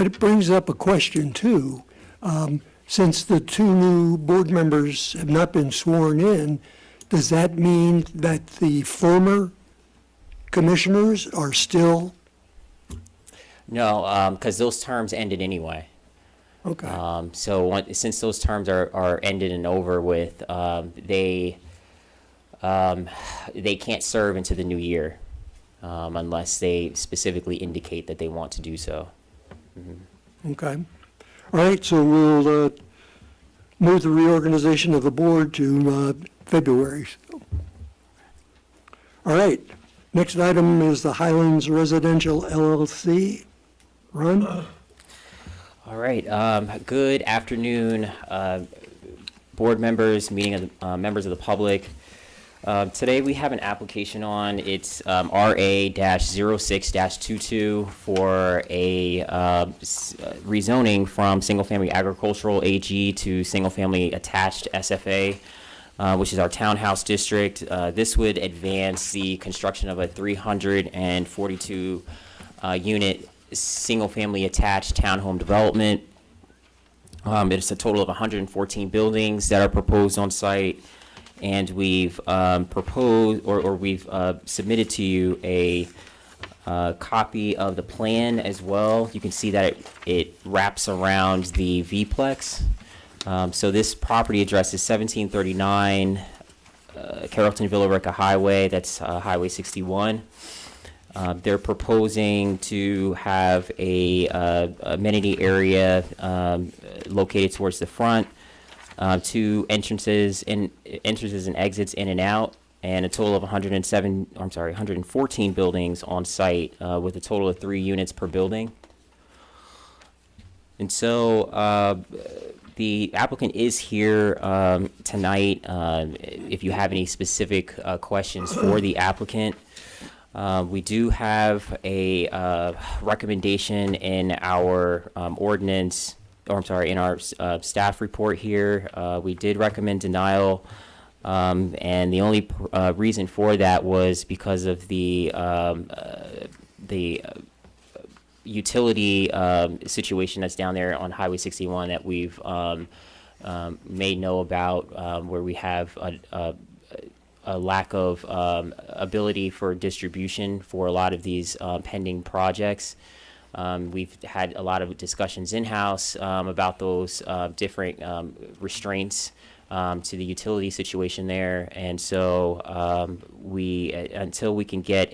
But it brings up a question too. Since the two new board members have not been sworn in, does that mean that the former commissioners are still? No, because those terms ended anyway. Okay. Since those terms are ended and over with, they can't serve into the new year unless they specifically indicate that they want to do so. Okay. All right, so we'll move the reorganization of the board to February. All right, next item is the Highlands Residential LLC. Ron? All right. Good afternoon, board members, meeting of the, members of the public. Today we have an application on. It's RA-06-22 for a rezoning from single-family agricultural AG to single-family attached SFA, which is our townhouse district. This would advance the construction of a 342 unit single-family attached townhome development. It's a total of 114 buildings that are proposed on site. And we've proposed, or we've submitted to you a copy of the plan as well. You can see that it wraps around the V-plex. So this property address is 1739 Carrollton Villa Rica Highway. That's Highway 61. They're proposing to have a amenity area located towards the front. Two entrances and exits in and out, and a total of 114 buildings on site with a total of 3 units per building. And so the applicant is here tonight. If you have any specific questions for the applicant, we do have a recommendation in our ordinance. In our staff report here, we did recommend denial, and the only reason for that was because of the utility situation that's down there on Highway 61 that we've made know about, where we have a lack of ability for distribution for a lot of these pending projects. We've had a lot of discussions in-house about those different restraints to the utility situation there, and so until we can get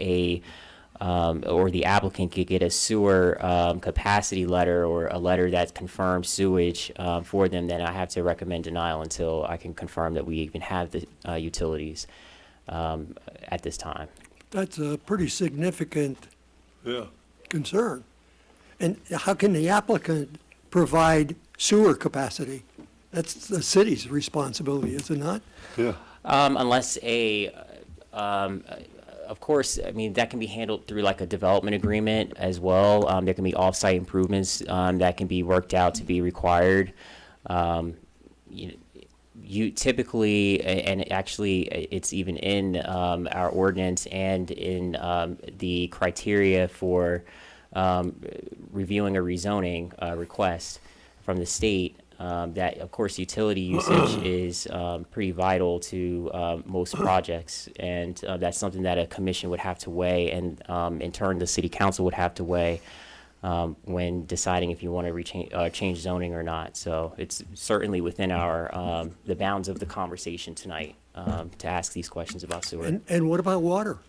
or the applicant could get a sewer capacity letter or a letter that confirms sewage for them, then I have to recommend denial until I can confirm that we even have the utilities at this time. That's a pretty significant concern. And how can the applicant provide sewer capacity? That's the city's responsibility, is it not? Yeah. Unless of course, I mean, that can be handled through like a development agreement as well. There can be off-site improvements that can be worked out to be required. You typically, and actually it's even in our ordinance and in the criteria for reviewing a rezoning request from the state, that of course utility usage is pretty vital to most projects, and that's something that a commission would have to weigh, and in turn the city council would have to weigh when deciding if you want to change zoning or not. So it's certainly within our the bounds of the conversation tonight to ask these questions about sewer. And what about water?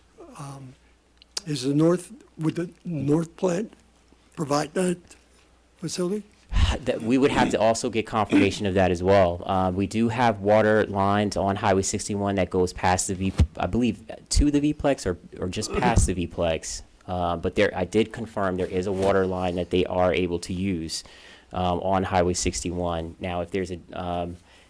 Would the north plant provide that facility? That we would have to also get confirmation of that as well. We do have water lines on Highway 61 that goes past the I believe to the V-plex or just past the V-plex. But I did confirm there is a water line that they are able to use on Highway 61. Now, if there's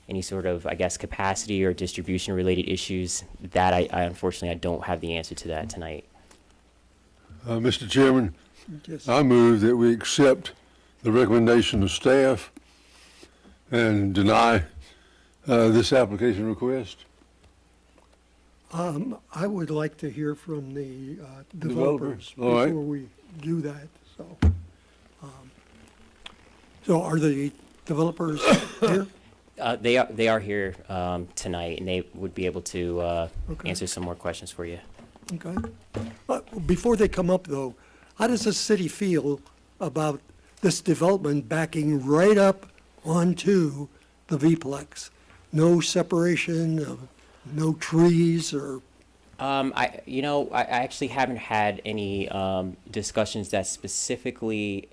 any sort of, I guess, capacity or distribution related issues, that I unfortunately I don't have the answer to that tonight. Mr. Chairman, Yes. I move that we accept the recommendation of staff and deny this application request. I would like to hear from the Developer. developers All right. before we do that, so. So are the developers here? They are here tonight, and they would be able to Okay. answer some more questions for you. Okay. Before they come up, though, how does the city feel about this development backing right up onto the V-Plex? No separation, no trees or, I actually haven't had any discussions that specifically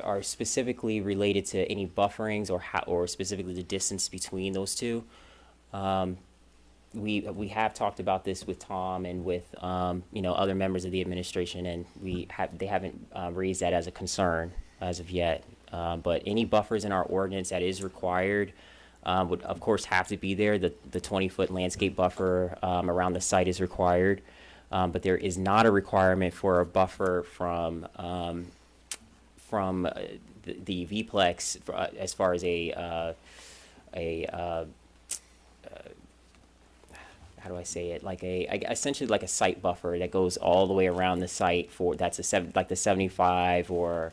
are specifically related to any bufferings or specifically the distance between those two. We have talked about this with Tom and with other members of the administration, and they haven't raised that as a concern as of yet. But any buffers in our ordinance that is required would of course have to be there. The 20-foot landscape buffer around the site is required, but there is not a requirement for a buffer from the V-Plex as far as how do I say it? Essentially like a site buffer that goes all the way around the site that's like the 75 or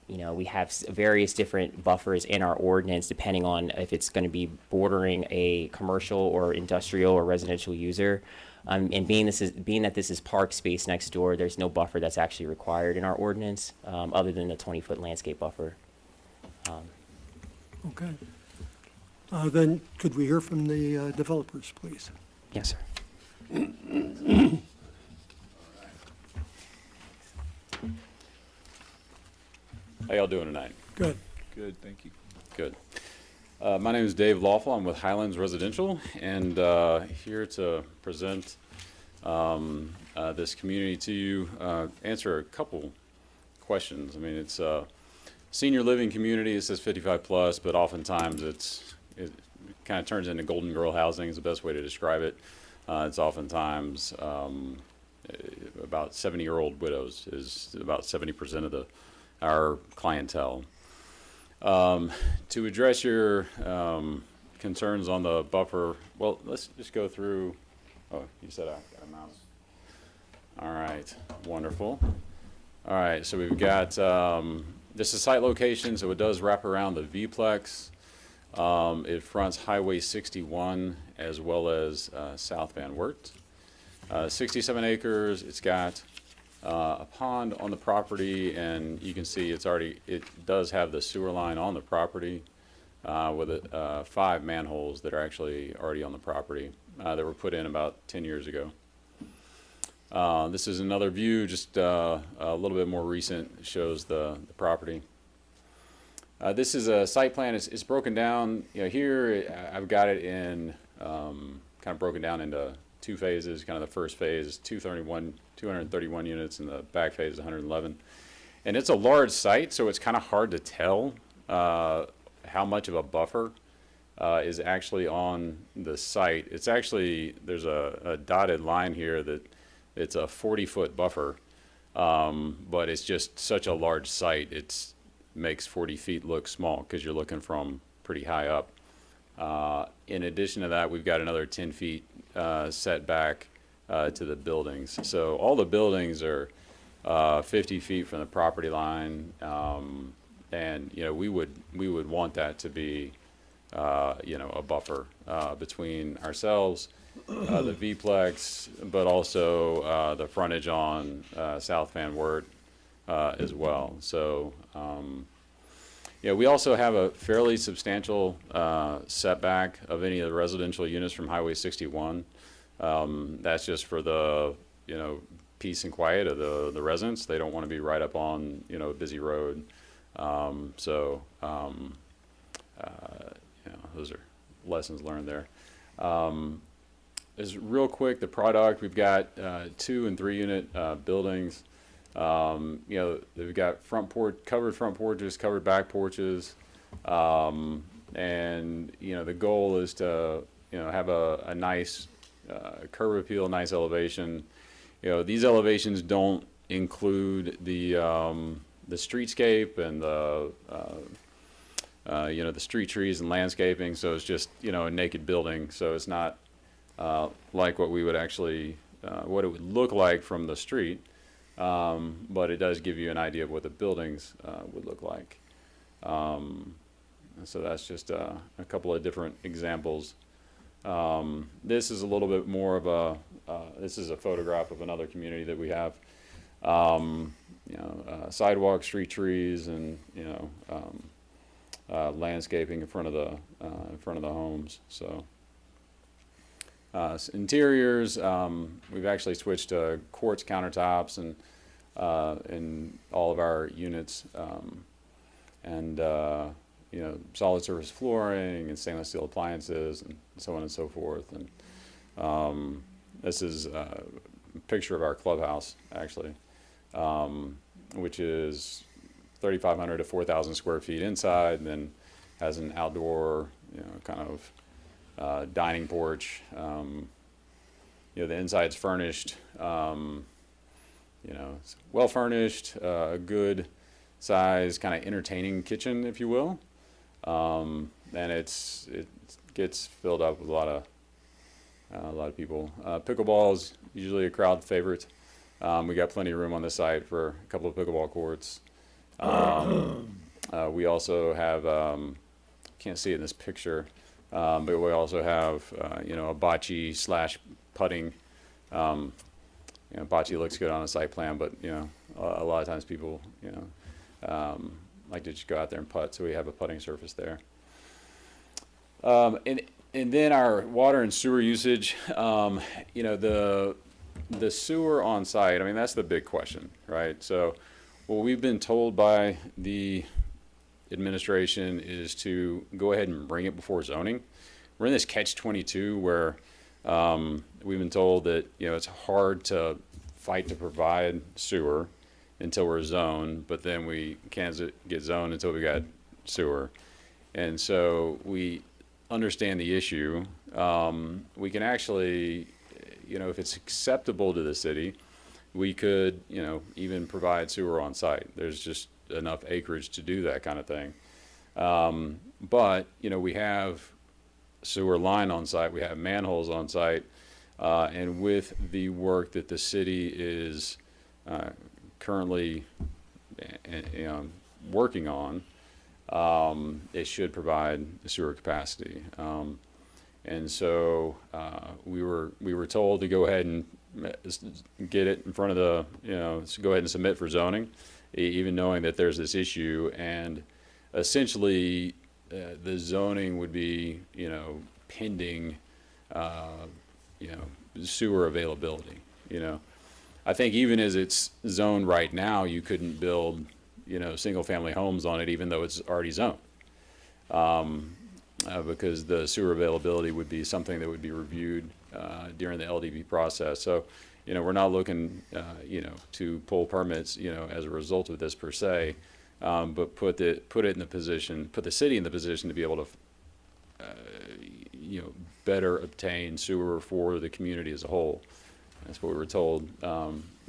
we have various different buffers in our ordinance depending on if it's going to be bordering a commercial or industrial or residential user. And being that this is park space next door, there's no buffer that's actually required in our ordinance other than the 20-foot landscape buffer. okay. Then could we hear from the developers, please? Yes, sir. How y'all doing tonight? Good. Good, thank you. Good. My name is Dave Lawful. I'm with Highlands Residential, and here to present this community to you, answer a couple questions. I mean, it's a senior living community. It says 55 plus, but oftentimes it kind of turns into Golden Girl housing is the best way to describe it. It's oftentimes about 70-year-old widows is about 70% of our clientele. To address your concerns on the buffer, well, let's just go through. Oh, you said I got a mouse. All right, wonderful. All right, so we've got this is site location, so it does wrap around the V-Plex. It fronts Highway 61 as well as South Van Wert. 67 acres. It's got a pond on the property, and you can see it does have the sewer line on the property with 5 manholes that are actually already on the property that were put in about 10 years ago. This is another view, just a little bit more recent. It shows the property. This is a site plan. It's broken down. Here I've got it in kind of broken down into 2 phases. Kind of the first phase, 231 units, and the back phase is 111. And it's a large site, so it's kind of hard to tell how much of a buffer is actually on the site. It's actually, there's a dotted line here that it's a 40-foot buffer, but it's just such a large site. It makes 40 feet look small because you're looking from pretty high up. In addition to that, we've got another 10 feet setback to the buildings. So all the buildings are 50 feet from the property line, and we would want that to be a buffer between ourselves, the V-Plex, but also the frontage on South Van Wert as well. So we also have a fairly substantial setback of any of the residential units from Highway 61. That's just for the peace and quiet of the residents. They don't want to be right up on a busy road. Those are lessons learned there. Is real quick, the product, we've got 2 and 3 unit buildings. They've got covered front porches, covered back porches. And the goal is to have a nice curb appeal, nice elevation. These elevations don't include the streetscape and the street trees and landscaping. So it's just a naked building. So it's not like what we would actually what it would look like from the street. but it does give you an idea of what the buildings would look like. So that's just a couple of different examples. This is a little bit more of this is a photograph of another community that we have. Sidewalk, street trees, and landscaping in front of the homes. So interiors, we've actually switched to quartz countertops and in all of our units, and solid surface flooring and stainless steel appliances and so on and so forth. And this is a picture of our clubhouse, actually, which is 3,500 to 4,000 square feet inside, and then has an outdoor, kind of dining porch. The inside's furnished, it's well furnished, a good size, kind of entertaining kitchen, if you will. And it gets filled up with a lot of people. Pickleball is usually a crowd favorite. We got plenty of room on the site for a couple of pickleball courts. We also have, can't see it in this picture, but we also have, a bocce / putting. Bocce looks good on a site plan, but, a lot of times people, like to just go out there and putt, so we have a putting surface there. And then our water and sewer usage, the sewer on site, I mean, that's the big question, right? So what we've been told by the administration is to go ahead and bring it before zoning. We're in this catch-22 where we've been told that, it's hard to fight to provide sewer until we're zoned, but then we can't get zoned until we got sewer. And so we understand the issue. We can actually, if it's acceptable to the city, we could, even provide sewer on site. There's just enough acreage to do that kind of thing. But, we have sewer line on site, we have manholes on site, and with the work that the city is currently working on, it should provide sewer capacity. And so we were told to go ahead and get it in front of go ahead and submit for zoning, even knowing that there's this issue. And essentially, the zoning would be, pending, sewer availability. I think even as it's zoned right now, you couldn't build, single-family homes on it, even though it's already zoned. Because the sewer availability would be something that would be reviewed during the LDB process. So, we're not looking, to pull permits, as a result of this per se, but put the city in the position to be able to, better obtain sewer for the community as a whole. That's what we were told,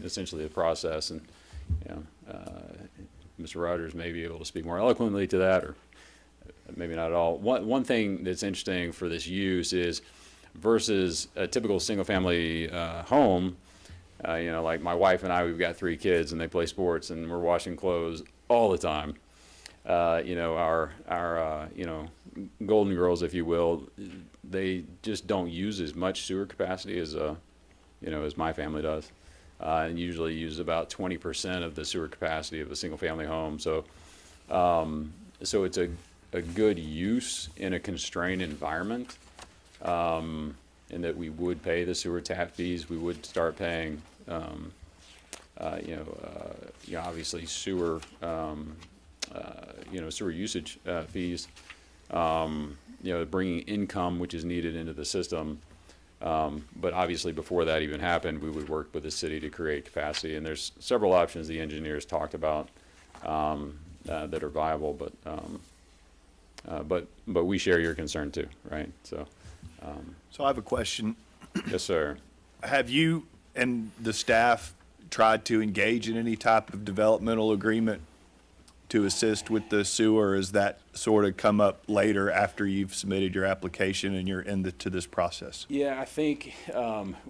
essentially the process. And, Mr. Rogers may be able to speak more eloquently to that, or maybe not at all. One thing that's interesting for this use is versus a typical single-family home, like my wife and I, we've got 3 kids and they play sports and we're washing clothes all the time. Our Golden Girls, if you will, they just don't use as much sewer capacity as as my family does, and usually use about 20% of the sewer capacity of a single-family home. So, so it's a good use in a constrained environment, in that we would pay the sewer tap fees. We would start paying, obviously sewer, sewer usage fees. Bringing income which is needed into the system. But obviously before that even happened, we would work with the city to create capacity. And there's several options the engineers talked about that are viable, but we share your concern too, right? So I have a question. Yes, sir. Have you and the staff tried to engage in any type of developmental agreement to assist with the sewer? Or is that sort of come up later after you've submitted your application and you're to this process? Yeah, I think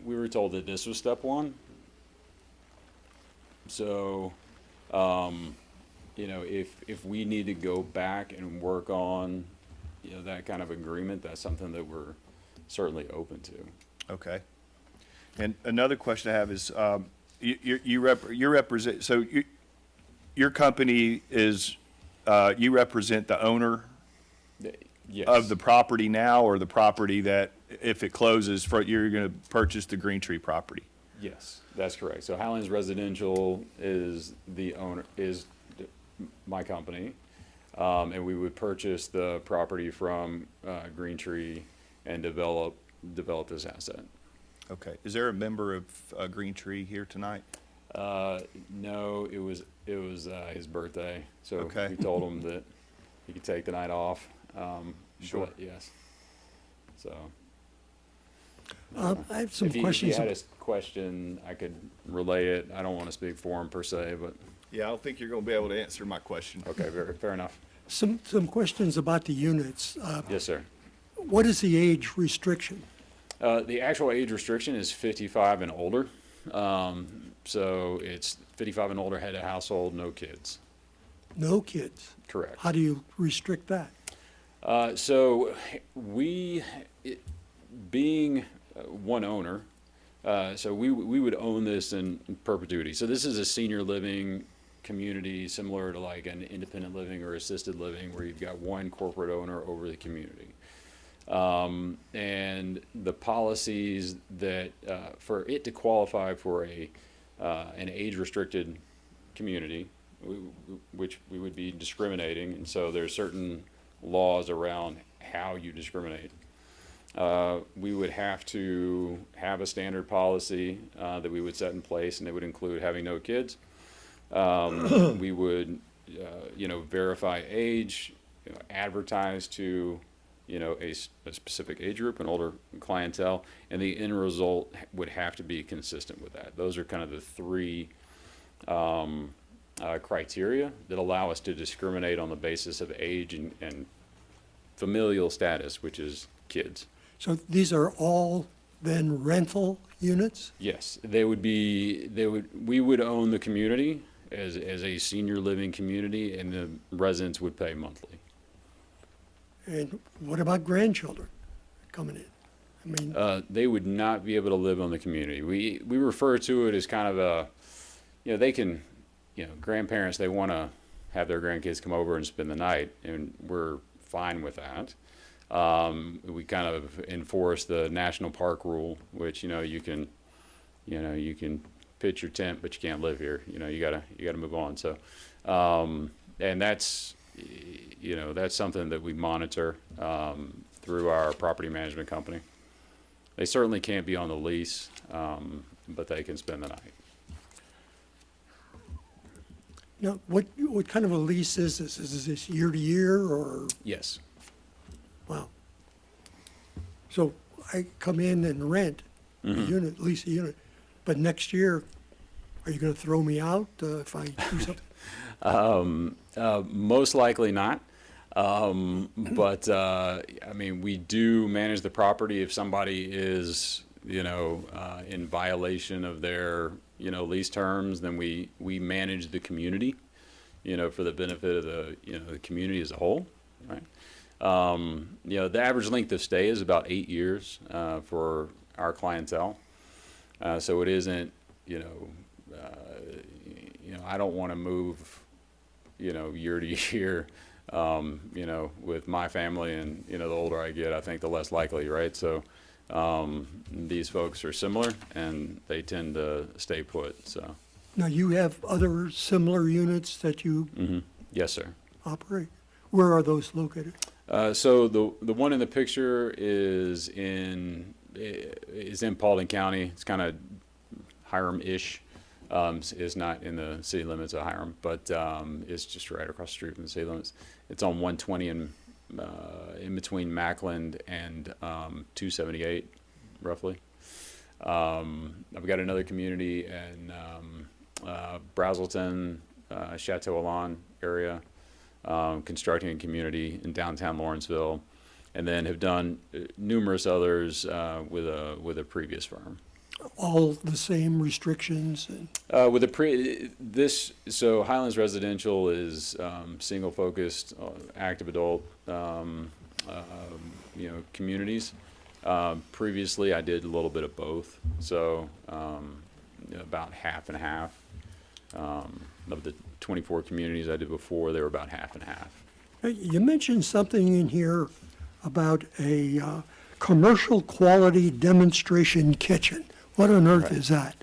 we were told that this was step one. So, you know, if we need to go back and work on, you know, that kind of agreement, that's something that we're certainly open to. Okay. And another question I have is, you represent, so your company is, you represent the owner Yes. of the property now, or the property that, if it closes, you're gonna purchase the Green Tree property? Yes, that's correct. So Highlands Residential is the owner, my company. And we would purchase the property from, Green Tree and develop this asset. Okay. Is there a member of Green Tree here tonight? No, it was his birthday, so Okay. we told him that he could take the night off. Sure. But yes. So I have some if he questions. had a question, I could relay it. I don't want to speak for him per se, but Yeah, I don't think you're gonna be able to answer my question. okay, fair enough. Some questions about the units. Yes, sir. What is the age restriction? The actual age restriction is 55 and older. So it's 55 and older, head of household, no kids. No kids. Correct. How do you restrict that? So being one owner, so we would own this in perpetuity. So this is a senior living community similar to like an independent living or assisted living, where you've got one corporate owner over the community. And the policies that, for it to qualify for an age-restricted community, which we would be discriminating, and so there's certain laws around how you discriminate. We would have to have a standard policy that we would set in place, and it would include having no kids. We would, verify age, advertise to, a specific age group, an older clientele, and the end result would have to be consistent with that. Those are kind of the three criteria that allow us to discriminate on the basis of age and familial status, which is kids. So these are all then rental units? Yes, we would own the community as a senior living community, and the residents would pay monthly. And what about grandchildren coming in? I mean, They would not be able to live on the community. We refer to it as kind of a, they can, grandparents, they want to have their grandkids come over and spend the night, and we're fine with that. We kind of enforce the national park rule, which, you can pitch your tent, but you can't live here. You gotta move on. So, and that's something that we monitor through our property management company. They certainly can't be on the lease, but they can spend the night. now, what kind of a lease is this? Is this year to year or, Yes. wow. So I come in and rent a unit, lease a unit, but next year, are you gonna throw me out if I do something? Most likely not. But, we do manage the property. If somebody is, in violation of their, lease terms, then we manage the community, for the benefit of the community as a whole, right? The average length of stay is about 8 years, for our clientele. So it isn't, I don't want to move, year to year, with my family, and, the older I get, I think the less likely, right? So, these folks are similar, and they tend to stay put, so. Now, you have other similar units that you Yes, sir. operate? Where are those located? So the one in the picture is in Paulding County. It's kind of Hiram-ish. Is not in the city limits of Hiram, but it's just right across the street from the city limits. It's on 120 in between Mackland and 278, roughly. I've got another community in Brazelton, Chateau Alon area, constructing a community in downtown Lawrenceville, and then have done numerous others with a previous firm. all the same restrictions and, With so Highlands Residential is single focused, active adult, communities. Previously, I did a little bit of both, so about half and half. Of the 24 communities I did before, they were about half and half. You mentioned something in here about a commercial quality demonstration kitchen. What on earth is that?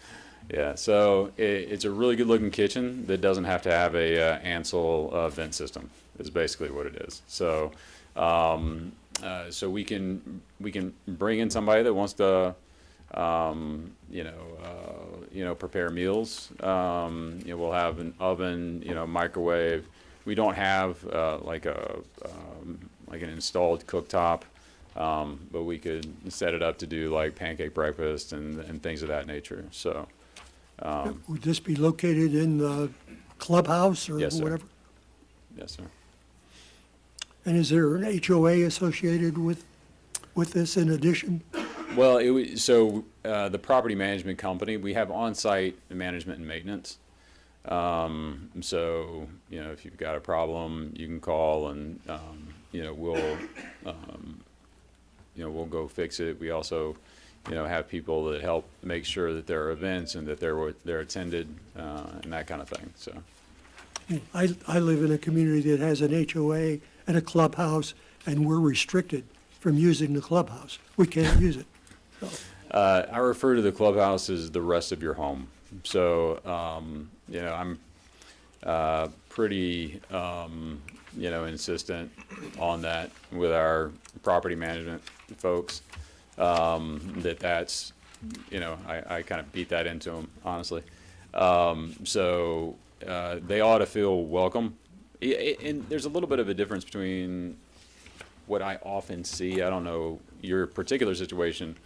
Yeah, so it's a really good looking kitchen that doesn't have to have a Ansel vent system. Is basically what it is. So, so we can bring in somebody that wants to, prepare meals. We'll have an oven, microwave. We don't have like an installed cooktop. But we could set it up to do like pancake breakfast and things of that nature. So, Would this be located in the clubhouse or Yes, sir. whatever? yes, sir. And is there an HOA associated with this in addition? Well, the property management company, we have on-site management and maintenance. So, if you've got a problem, you can call and, we'll go fix it. We also, have people that help make sure that there are events and that they're attended, and that kind of thing, so. I live in a community that has an HOA and a clubhouse, and we're restricted from using the clubhouse. We can't use it. So, I refer to the clubhouse as the rest of your home. So, I'm pretty, insistent on that with our property management folks. That's, I kind of beat that into them, honestly. So they ought to feel welcome. And there's a little bit of a difference between what I often see. I don't know your particular situation,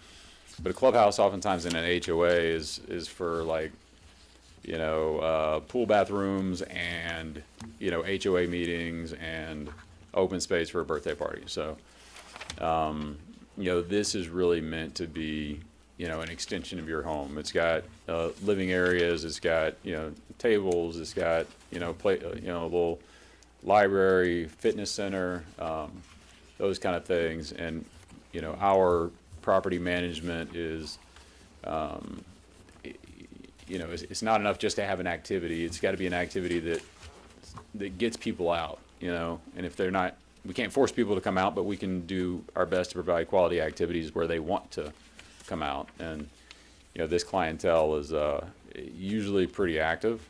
but a clubhouse oftentimes in an HOA is for like, pool bathrooms and, HOA meetings and open space for a birthday party. So, this is really meant to be, an extension of your home. It's got living areas. It's got, tables. It's got, a little library, fitness center, those kind of things. And, our property management is, it's not enough just to have an activity. It's got to be an activity that gets people out, and if they're not, we can't force people to come out, but we can do our best to provide quality activities where they want to come out. And, this clientele is usually pretty active.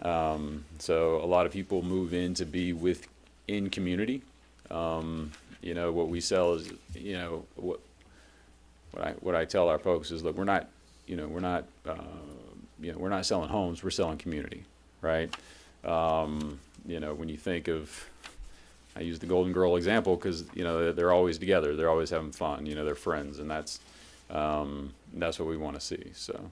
So a lot of people move in to be in community. What we sell is, what I tell our folks is, look, we're not selling homes, we're selling community, right? When you think of, I use the Golden Girl example because, they're always together, they're always having fun, they're friends, and that's what we want to see, so.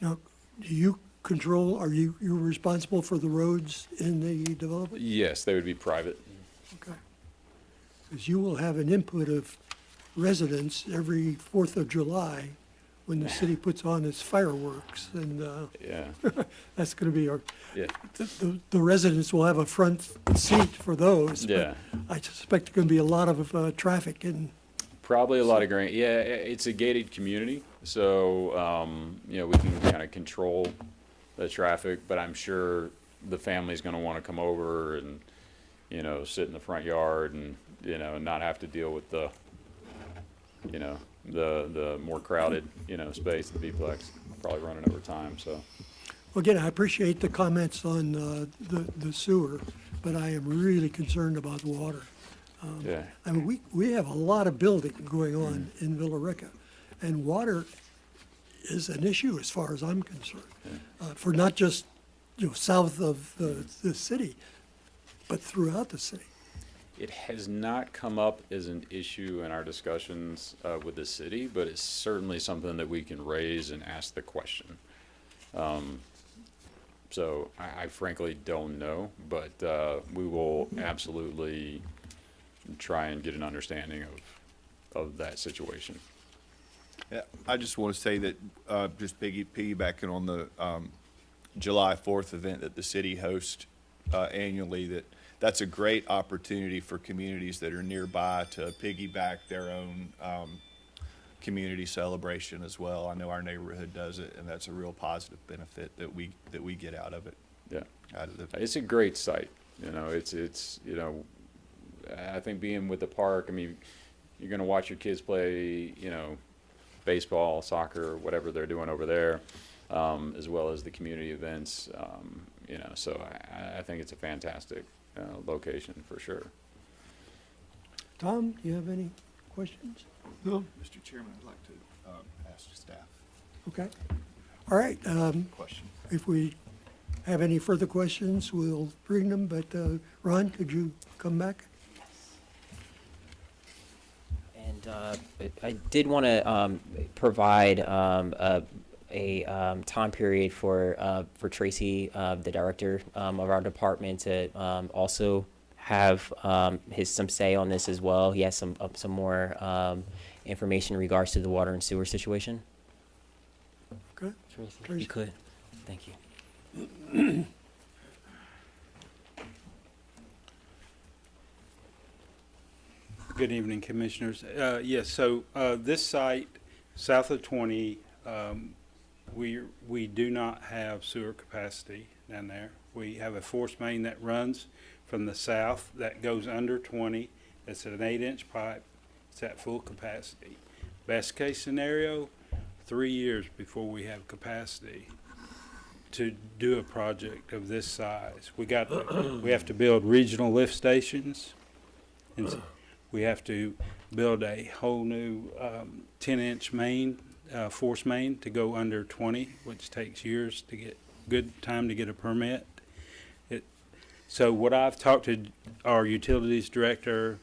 Now, do you control, you're responsible for the roads in the development? Yes, they would be private. Okay. Because you will have an input of residents every 4th of July when the city puts on its fireworks, and Yeah, that's going to be yeah, the residents will have a front seat for those. but yeah. I suspect there's going to be a lot of traffic in. Probably a lot of grain. Yeah, it's a gated community, so we can kind of control the traffic. But I'm sure the family's going to want to come over and sit in the front yard and not have to deal with the the more crowded space, the B-plex, probably running over time. So. Well, again, I appreciate the comments on the sewer, but I am really concerned about the water. Yeah. I mean, we have a lot of building going on in Villa Rica, and water is an issue as far as I'm concerned, for not just, south of the city, but throughout the city. It has not come up as an issue in our discussions with the city, but it's certainly something that we can raise and ask the question. So I frankly don't know, but we will absolutely try and get an understanding of that situation. Yeah, I just want to say that, just piggybacking on the July 4th event that the city hosts annually, that's a great opportunity for communities that are nearby to piggyback their own community celebration as well. I know our neighborhood does it, and that's a real positive benefit that we get out of it. Yeah. Out of the It's a great site, it's, I think being with the park, I mean, you're gonna watch your kids play, baseball, soccer, whatever they're doing over there, as well as the community events, so I think it's a fantastic, location for sure. Tom, do you have any questions? Mr. Chairman, I'd like to ask staff Okay. All right, a question. if we have any further questions, we'll bring them, but Ron, could you come back? And I did want to provide a time period for Tracy, the director of our department, to also have some say on this as well. He has some more information in regards to the water and sewer situation. Okay. Tracy, if Tracy. you could, thank you. Good evening, Commissioners. Yes, so this site, south of 20, we do not have sewer capacity down there. We have a force main that runs from the south that goes under 20. It's an 8-inch pipe. It's at full capacity. Best case scenario, 3 years before we have capacity to do a project of this size. We have to build regional lift stations, and we have to build a whole new 10-inch main, force main to go under 20, which takes years to get, good time to get a permit. So what I've talked to our utilities director,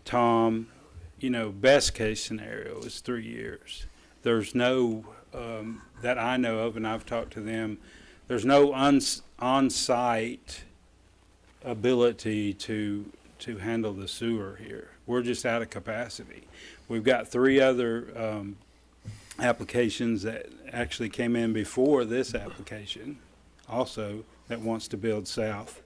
Tom, best case scenario is 3 years. There's no, that I know of, and I've talked to them, there's no on-site ability to handle the sewer here. We're just out of capacity. We've got 3 other applications that actually came in before this application also that wants to build south.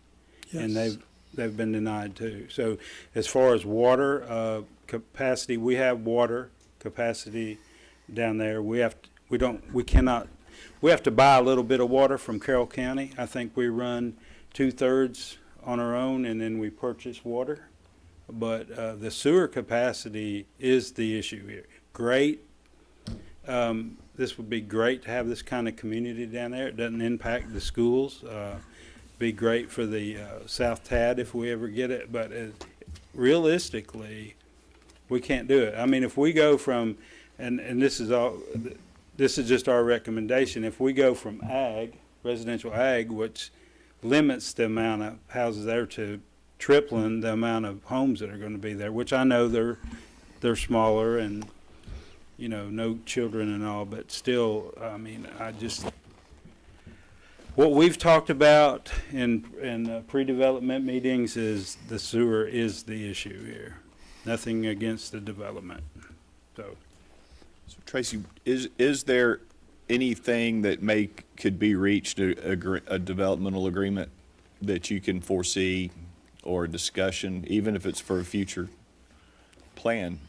And Yes. they've been denied too. So as far as water capacity, we have water capacity down there. We have to buy a little bit of water from Carroll County. I think we run 2/3 on our own, and then we purchase water. But the sewer capacity is the issue here. Great. This would be great to have this kind of community down there. It doesn't impact the schools. Be great for the South Tad if we ever get it. But realistically, we can't do it. I mean, if we go from, and this is just our recommendation, if we go from ag, residential ag, which limits the amount of houses there, to tripling the amount of homes that are going to be there, which I know they're smaller and, no children and all, but still, I mean, what we've talked about in pre-development meetings is the sewer is the issue here. Nothing against the development, so. So Tracy, is there anything that could be reached, a developmental agreement that you can foresee, or a discussion, even if it's for a future plan,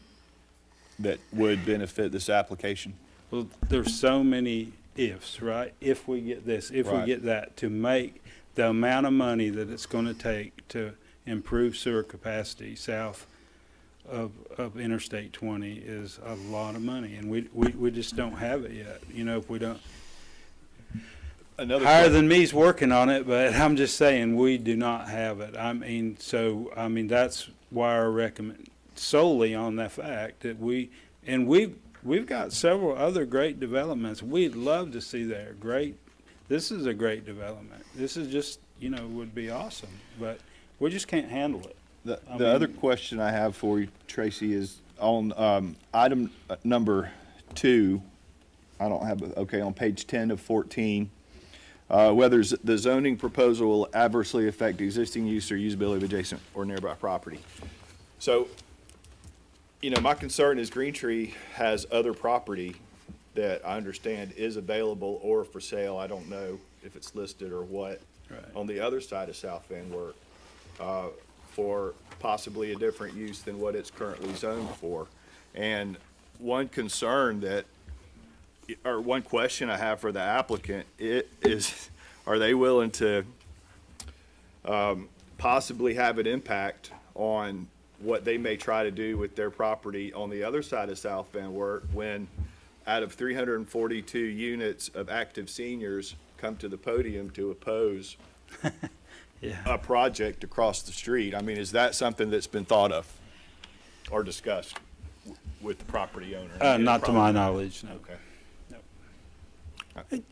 that would benefit this application? Well, there's so many ifs, right? If we get this, if we Right. get that, to make the amount of money that it's going to take to improve sewer capacity south of Interstate 20 is a lot of money, and we just don't have it yet. If we don't, Another higher question- than me's working on it, but I'm just saying we do not have it. I mean, that's why I recommend solely on the fact that we've got several other great developments we'd love to see there. This is a great development. This is just, would be awesome, but we just can't handle it. The I other mean- question I have for you, Tracy, is on item number 2. I don't have it. Okay, on page 10 of 14. Whether the zoning proposal will adversely affect existing use or usability of adjacent or nearby property. So you know, my concern is Green Tree has other property that I understand is available or for sale. I don't know if it's listed or what. Right. On the other side of South Van Wert, for possibly a different use than what it's currently zoned for. And one concern that, or one question I have for the applicant, is, are they willing to possibly have an impact on what they may try to do with their property on the other side of South Van Wert when out of 342 units of active seniors come to the podium to oppose a project across the street? I mean, is that something that's been thought of or discussed with the property owner? Not to my knowledge, no. Okay.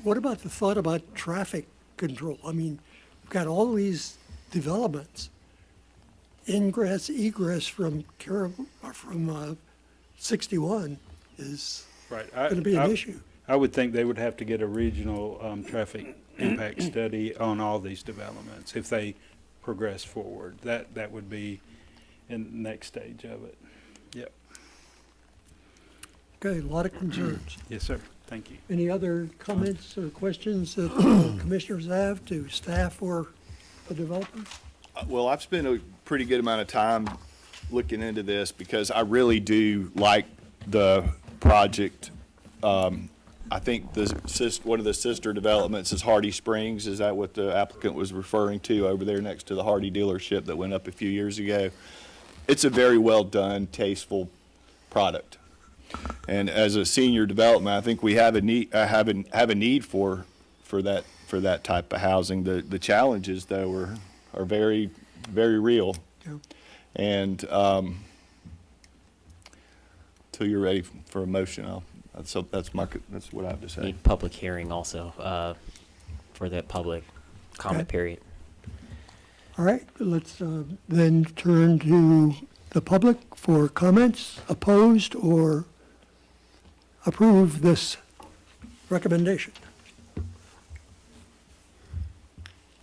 What about the thought about traffic control? I mean, we've got all these developments, ingress, egress from 61 is Right. going to be an issue. I would think they would have to get a regional traffic impact study on all these developments if they progress forward. That would be in the next stage of it. Yep. Okay, a lot of concerns. Yes, sir. Thank you. Any other comments or questions that commissioners have to staff or the developer? Well, I've spent a pretty good amount of time looking into this because I really do like the project. I think one of the sister developments is Hardy Springs. Is that what the applicant was referring to over there next to the Hardy dealership that went up a few years ago? It's a very well done, tasteful product. And as a senior development, I think we have a need for that type of housing. The challenges though are very, very real. Yeah. And till you're ready for a motion, that's what I have to say. Need public hearing also for the public comment Okay. period. All right, let's then turn to the public for comments, opposed or approve this recommendation.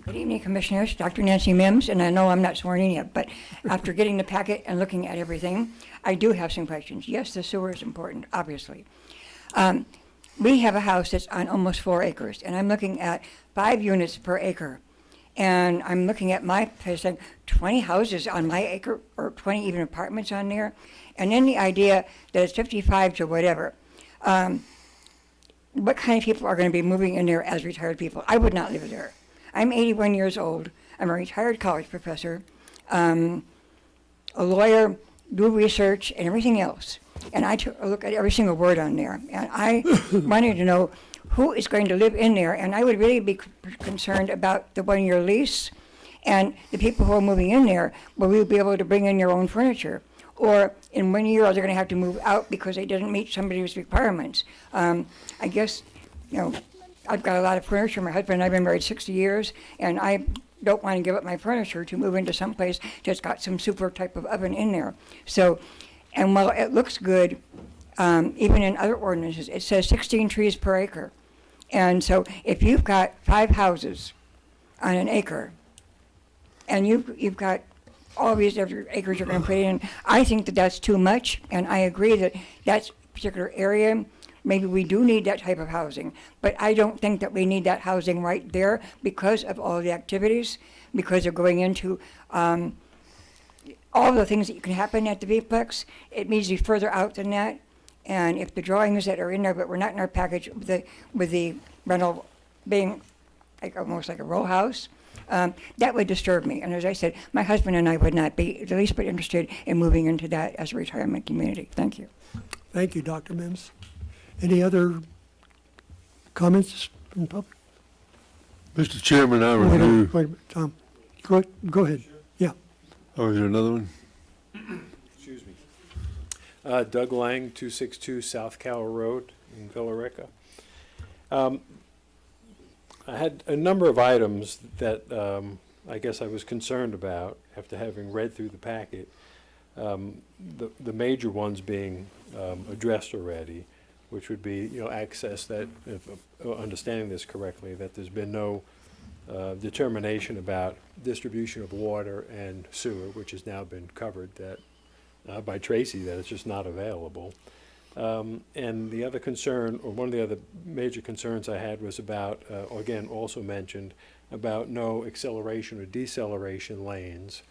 Good evening, Commissioners. Dr. Nancy Mims, and I know I'm not sworn in yet, but after getting the packet and looking at everything, I do have some questions. Yes, the sewer is important, obviously. We have a house that's on almost 4 acres, and I'm looking at 5 units per acre. And I'm looking at my place, like 20 houses on my acre, or 20 even apartments on there. And then the idea that it's 55 to whatever. What kind of people are going to be moving in there as retired people? I would not live there. I'm 81 years old. I'm a retired college professor, a lawyer, do research and everything else. And I took a look at every single word on there. And I wanted to know who is going to live in there. And I would really be concerned about the 1-year lease and the people who are moving in there. Will we be able to bring in your own furniture? Or in 1 year, are they going to have to move out because they didn't meet somebody's requirements? I guess, I've got a lot of furniture. My husband and I have been married 60 years, and I don't want to give up my furniture to move into someplace that's got some super type of oven in there. So, and while it looks good, even in other ordinances, it says 16 trees per acre. And so if you've got 5 houses on an acre, and you've got all these different acres you're going to put in, I think that that's too much, and I agree that that particular area, maybe we do need that type of housing, but I don't think that we need that housing right there because of all the activities, because they're going into all the things that can happen at the V-Plex. It needs to be further out than that, and if the drawings that are in there, but we're not in our package, with the rental being like almost like a row house, that would disturb me. And as I said, my husband and I would not be the least bit interested in moving into that as a retirement community. Thank you. Thank you, Dr. Mims. Any other comments from the public? Mr. Chairman, I Wait a minute, review. wait a minute, Tom. Go ahead. Yeah. Oh, is there another one? Excuse me. Doug Lang, 262 South Cow Road in Villa Rica. I had a number of items that I guess I was concerned about after having read through the packet. The major ones being addressed already, which would be, access that, if understanding this correctly, that there's been no determination about distribution of water and sewer, which has now been covered, that by Tracy that it's just not available. And the other concern, or one of the other major concerns I had was about, again, also mentioned, about no acceleration or deceleration lanes.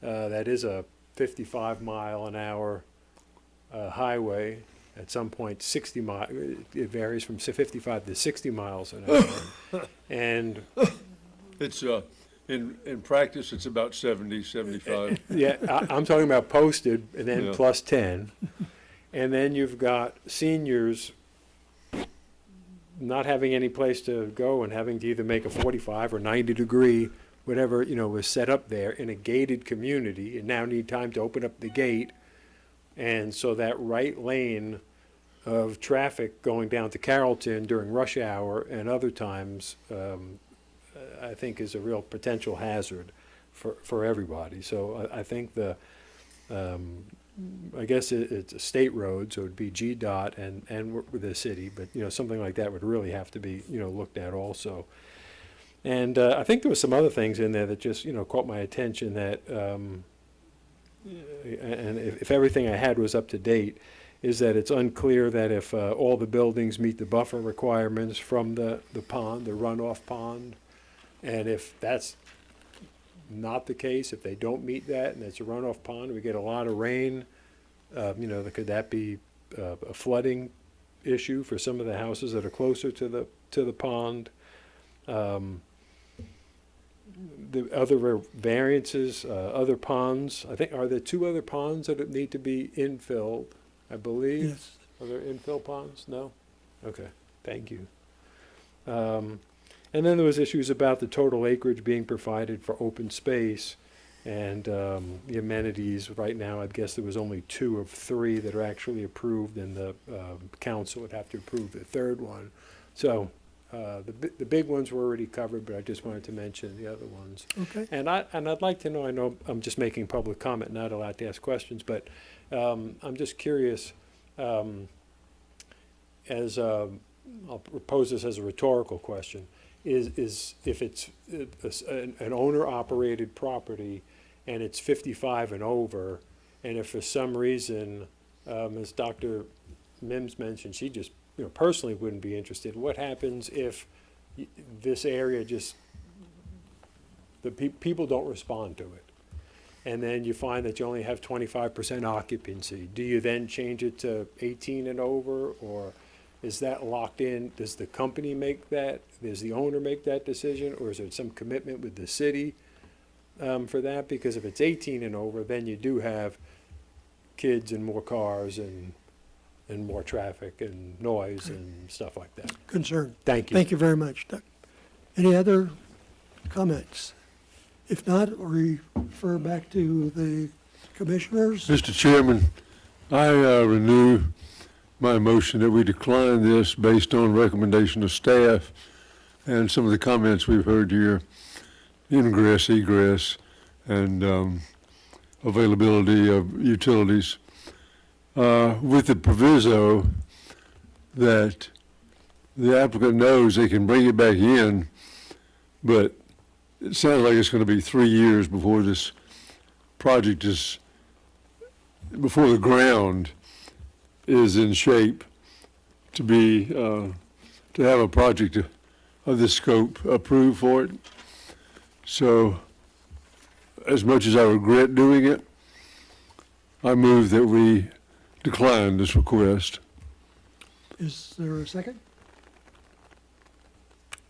That is a 55-mile-an-hour highway. At some point, 60 mile. It varies from 55 to 60 miles an hour. And It's, in practice, it's about 70, 75. yeah, I'm talking about posted and then Yeah. plus 10. And then you've got seniors not having any place to go and having to either make a 45 or 90 degree, whatever, was set up there in a gated community, and now need time to open up the gate. And so that right lane of traffic going down to Carrollton during rush hour and other times, I think is a real potential hazard for everybody. So I think I guess it's a state road, so it'd be GDOT and with the city, but, something like that would really have to be, looked at also. And I think there was some other things in there that just, caught my attention that, and if everything I had was up to date, is that it's unclear that if all the buildings meet the buffer requirements from the pond, the runoff pond, and if that's not the case, if they don't meet that and it's a runoff pond, we get a lot of rain, could that be a flooding issue for some of the houses that are closer to the pond? The other variances, other ponds, I think, are there 2 other ponds that need to be infilled, I believe? Yes. Are there infill ponds? No? Okay, thank you. And then there was issues about the total acreage being provided for open space and the amenities. Right now, I guess there was only 2 of 3 that are actually approved, and the council would have to approve the 3rd one. So the big ones were already covered, but I just wanted to mention the other ones. Okay. And I'd like to know, I know I'm just making public comment, not allowed to ask questions, but I'm just curious, I'll propose this as a rhetorical question, is if it's an owner-operated property and it's 55 and over, and if for some reason, as Dr. Mims mentioned, she just personally wouldn't be interested, what happens if this area just, people don't respond to it? And then you find that you only have 25% occupancy. Do you then change it to 18 and over, or is that locked in? Does the company make that? Does the owner make that decision, or is there some commitment with the city for that? Because if it's 18 and over, then you do have kids and more cars and more traffic and noise and stuff like that. Concern. Thank you. Thank you very much, Doug. Any other comments? If not, refer back to the commissioners. Mr. Chairman, I renew my motion that we decline this based on recommendation of staff and some of the comments we've heard here, ingress, egress, and availability of utilities, with the proviso that the applicant knows they can bring it back in, but it sounds like it's going to be 3 years before this project is, before the ground is in shape to be, to have a project of this scope approved for it. So, as much as I regret doing it, I move that we decline this request. Is there a second?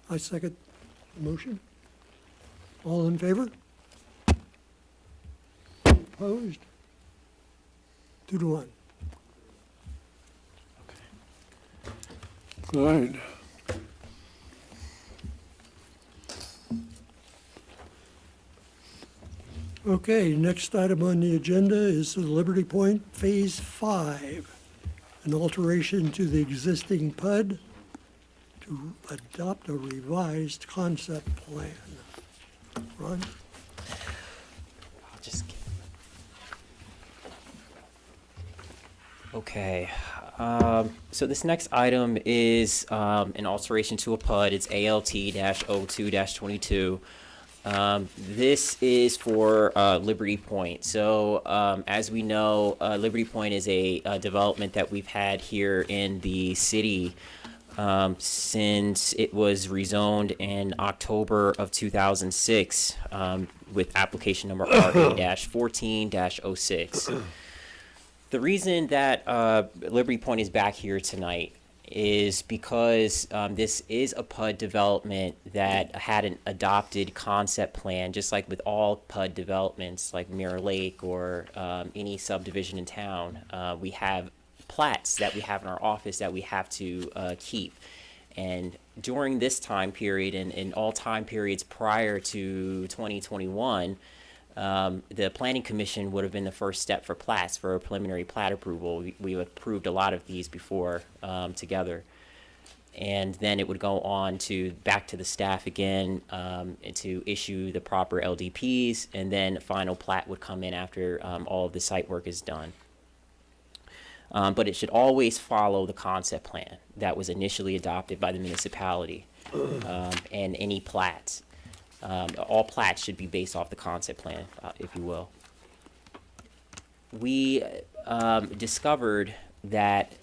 I second the motion. All in favor? Opposed? 2 to 1. All right. Okay, next item on the agenda is the Liberty Point Phase 5, an alteration to the existing PUD to adopt a revised concept plan. Ron? I'll just get... Okay. So this next item is an alteration to a PUD. It's ALT-02-22. This is for Liberty Point. So, as we know, Liberty Point is a development that we've had here in the city since it was rezoned in October of 2006 with application number RA-14-06. The reason that Liberty Point is back here tonight is because this is a PUD development that had an adopted concept plan, just like with all PUD developments like Mirror Lake or any subdivision in town. We have plats that we have in our office that we have to keep. And during this time period and in all time periods prior to 2021, the Planning Commission would have been the first step for plats, for a preliminary plat approval. We've approved a lot of these before together. And then it would go on to back to the staff again and to issue the proper LDPs, and then a final plat would come in after all of the site work is done. But it should always follow the concept plan that was initially adopted by the municipality and any plats. All plats should be based off the concept plan, if you will. We discovered that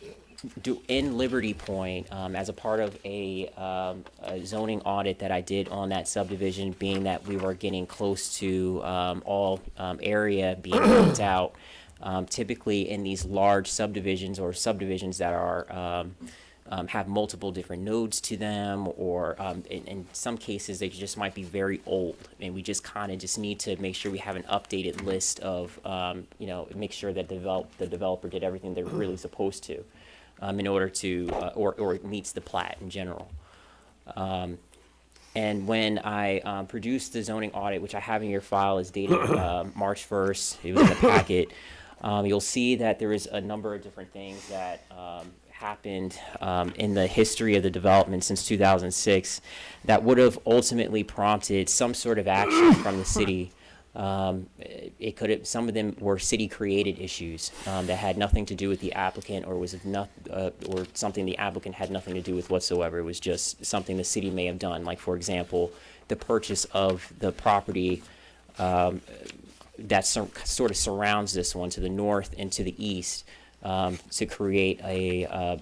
in Liberty Point, as a part of a zoning audit that I did on that subdivision, being that we were getting close to all area being built out, typically in these large subdivisions or subdivisions that are have multiple different nodes to them, or in some cases they just might be very old, and we just kind of just need to make sure we have an updated list of make sure that the developer did everything they're really supposed to in order to or it meets the plat in general. And when I produced the zoning audit, which I have in your file, is dated March 1st, it was in the packet, you'll see that there is a number of different things that happened in the history of the development since 2006 that would have ultimately prompted some sort of action from the city. It could have, some of them were city-created issues that had nothing to do with the applicant, or was not, or something the applicant had nothing to do with whatsoever. It was just something the city may have done, like, for example, the purchase of the property that sort of surrounds this one to the north and to the east. To create a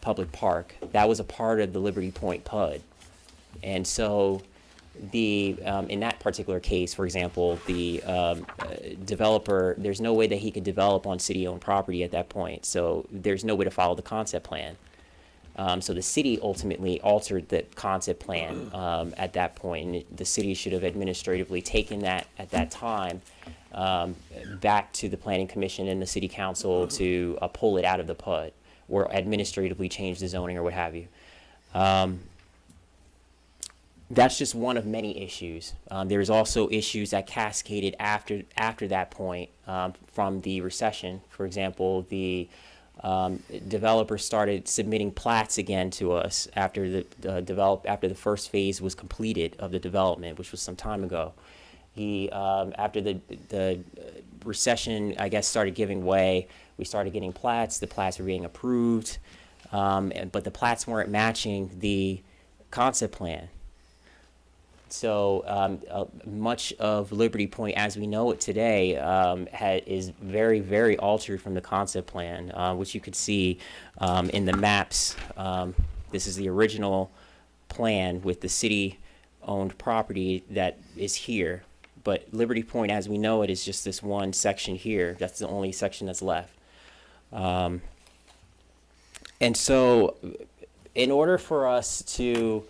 public park. That was a part of the Liberty Point PUD. And so the in that particular case, for example, the developer, there's no way that he could develop on city-owned property at that point. So there's no way to follow the concept plan. So the city ultimately altered the concept plan at that point. And the city should have administratively taken that at that time back to the Planning Commission and the City Council to pull it out of the PUD, or administratively change the zoning or what have you. That's just one of many issues. There's also issues that cascaded after that point from the recession. For example, the developer started submitting plats again to us after the first phase was completed of the development, which was some time ago. He after the recession, I guess, started giving way. We started getting plats. The plats were being approved, but the plats weren't matching the concept plan. So much of Liberty Point, as we know it today, is very, very altered from the concept plan, which you could see in the maps. This is the original plan with the city-owned property that is here. But Liberty Point, as we know it, is just this one section here. That's the only section that's left. And so in order for us to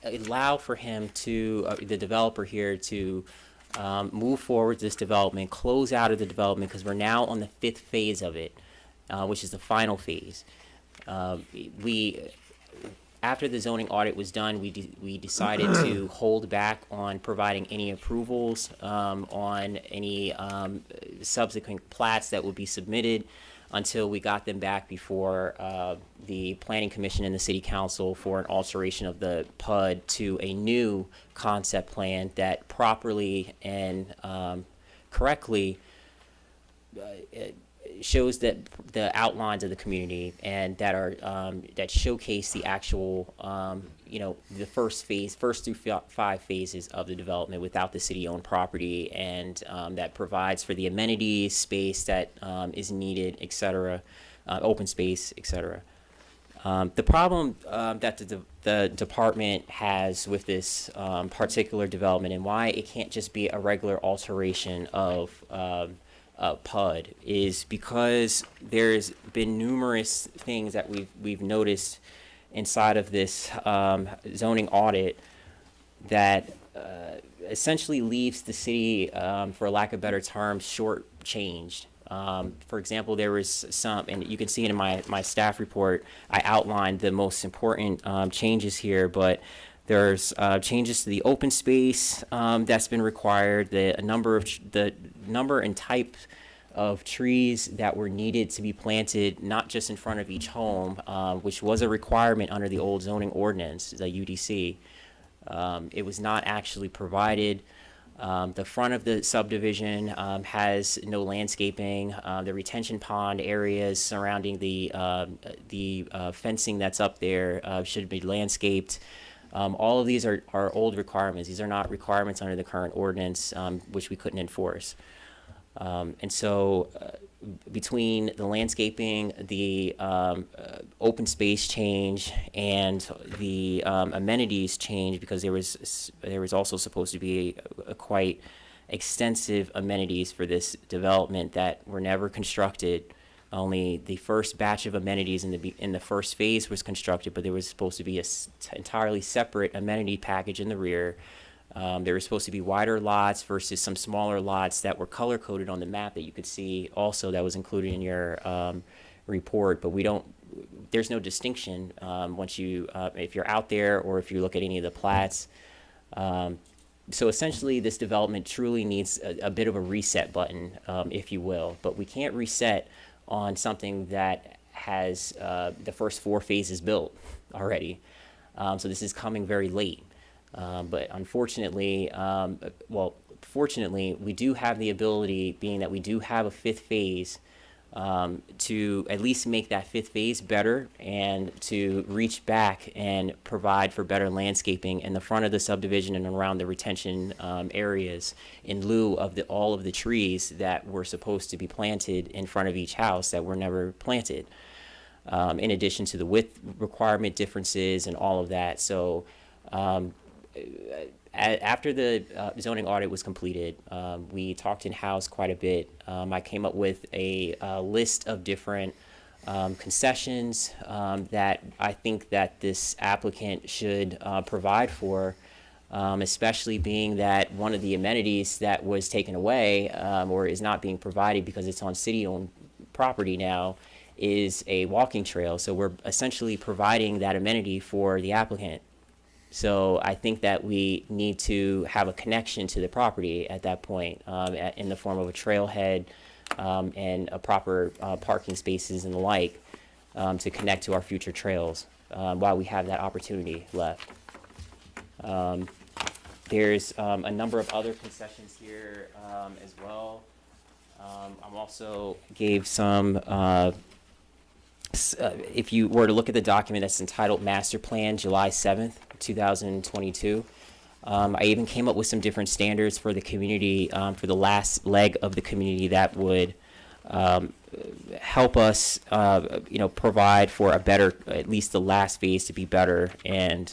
allow for him to, the developer here, to move forward this development, close out of the development, because we're now on the 5th phase of it, which is the final phase. After the zoning audit was done, we decided to hold back on providing any approvals on any subsequent plats that would be submitted until we got them back before the Planning Commission and the City Council for an alteration of the PUD to a new concept plan that properly and correctly shows that the outlines of the community and that are that showcase the actual the first through five phases of the development without the city-owned property, and that provides for the amenities, space that is needed, et cetera, open space, et cetera. The problem that the department has with this particular development, and why it can't just be a regular alteration of PUD, is because there's been numerous things that we've noticed inside of this zoning audit that essentially leaves the city, for lack of better terms, shortchanged. For example, there was some, and you can see it in my staff report, I outlined the most important changes here, but there's changes to the open space that's been required, the number and type of trees that were needed to be planted, not just in front of each home, which was a requirement under the old zoning ordinance, the UDC. It was not actually provided. The front of the subdivision has no landscaping. The retention pond areas surrounding the fencing that's up there should be landscaped. All of these are old requirements. These are not requirements under the current ordinance, which we couldn't enforce. And so between the landscaping, the open space change, and the amenities change, because there was also supposed to be a quite extensive amenities for this development that were never constructed. Only the first batch of amenities in the first phase was constructed, but there was supposed to be a entirely separate amenity package in the rear. There were supposed to be wider lots versus some smaller lots that were color-coded on the map that you could see also, that was included in your report, but there's no distinction once if you're out there or if you look at any of the plats. So essentially this development truly needs a bit of a reset button, if you will, but we can't reset on something that has the first 4 phases built already. So this is coming very late. But unfortunately, fortunately, we do have the ability, being that we do have a 5th phase, to at least make that 5th phase better and to reach back and provide for better landscaping in the front of the subdivision and around the retention areas, in lieu of all of the trees that were supposed to be planted in front of each house that were never planted, in addition to the width requirement differences and all of that. So after the zoning audit was completed, we talked in-house quite a bit. I came up with a list of different concessions that I think that this applicant should provide for, especially being that one of the amenities that was taken away or is not being provided because it's on city-owned property now is a walking trail. So we're essentially providing that amenity for the applicant. So I think that we need to have a connection to the property at that point, in the form of a trailhead and a proper parking spaces and the like, to connect to our future trails while we have that opportunity left. There's a number of other concessions here as well. I'm also gave some if you were to look at the document that's entitled Master Plan, July 7th, 2022, I even came up with some different standards for the community, for the last leg of the community that would help us, provide for a better, at least the last phase to be better, and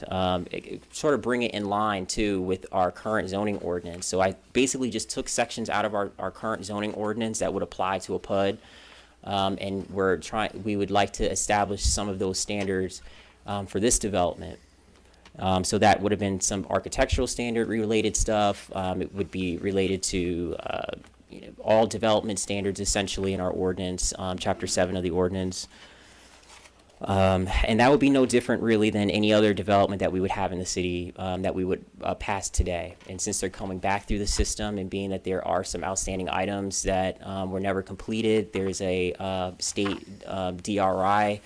sort of bring it in line, too, with our current zoning ordinance. So I basically just took sections out of our current zoning ordinance that would apply to a PUD, and we would like to establish some of those standards for this development. So that would have been some architectural standard related stuff. It would be related to all development standards essentially in our ordinance, Chapter 7 of the ordinance. And that would be no different really than any other development that we would have in the city that we would pass today. And since they're coming back through the system, and being that there are some outstanding items that were never completed, there's a state DRI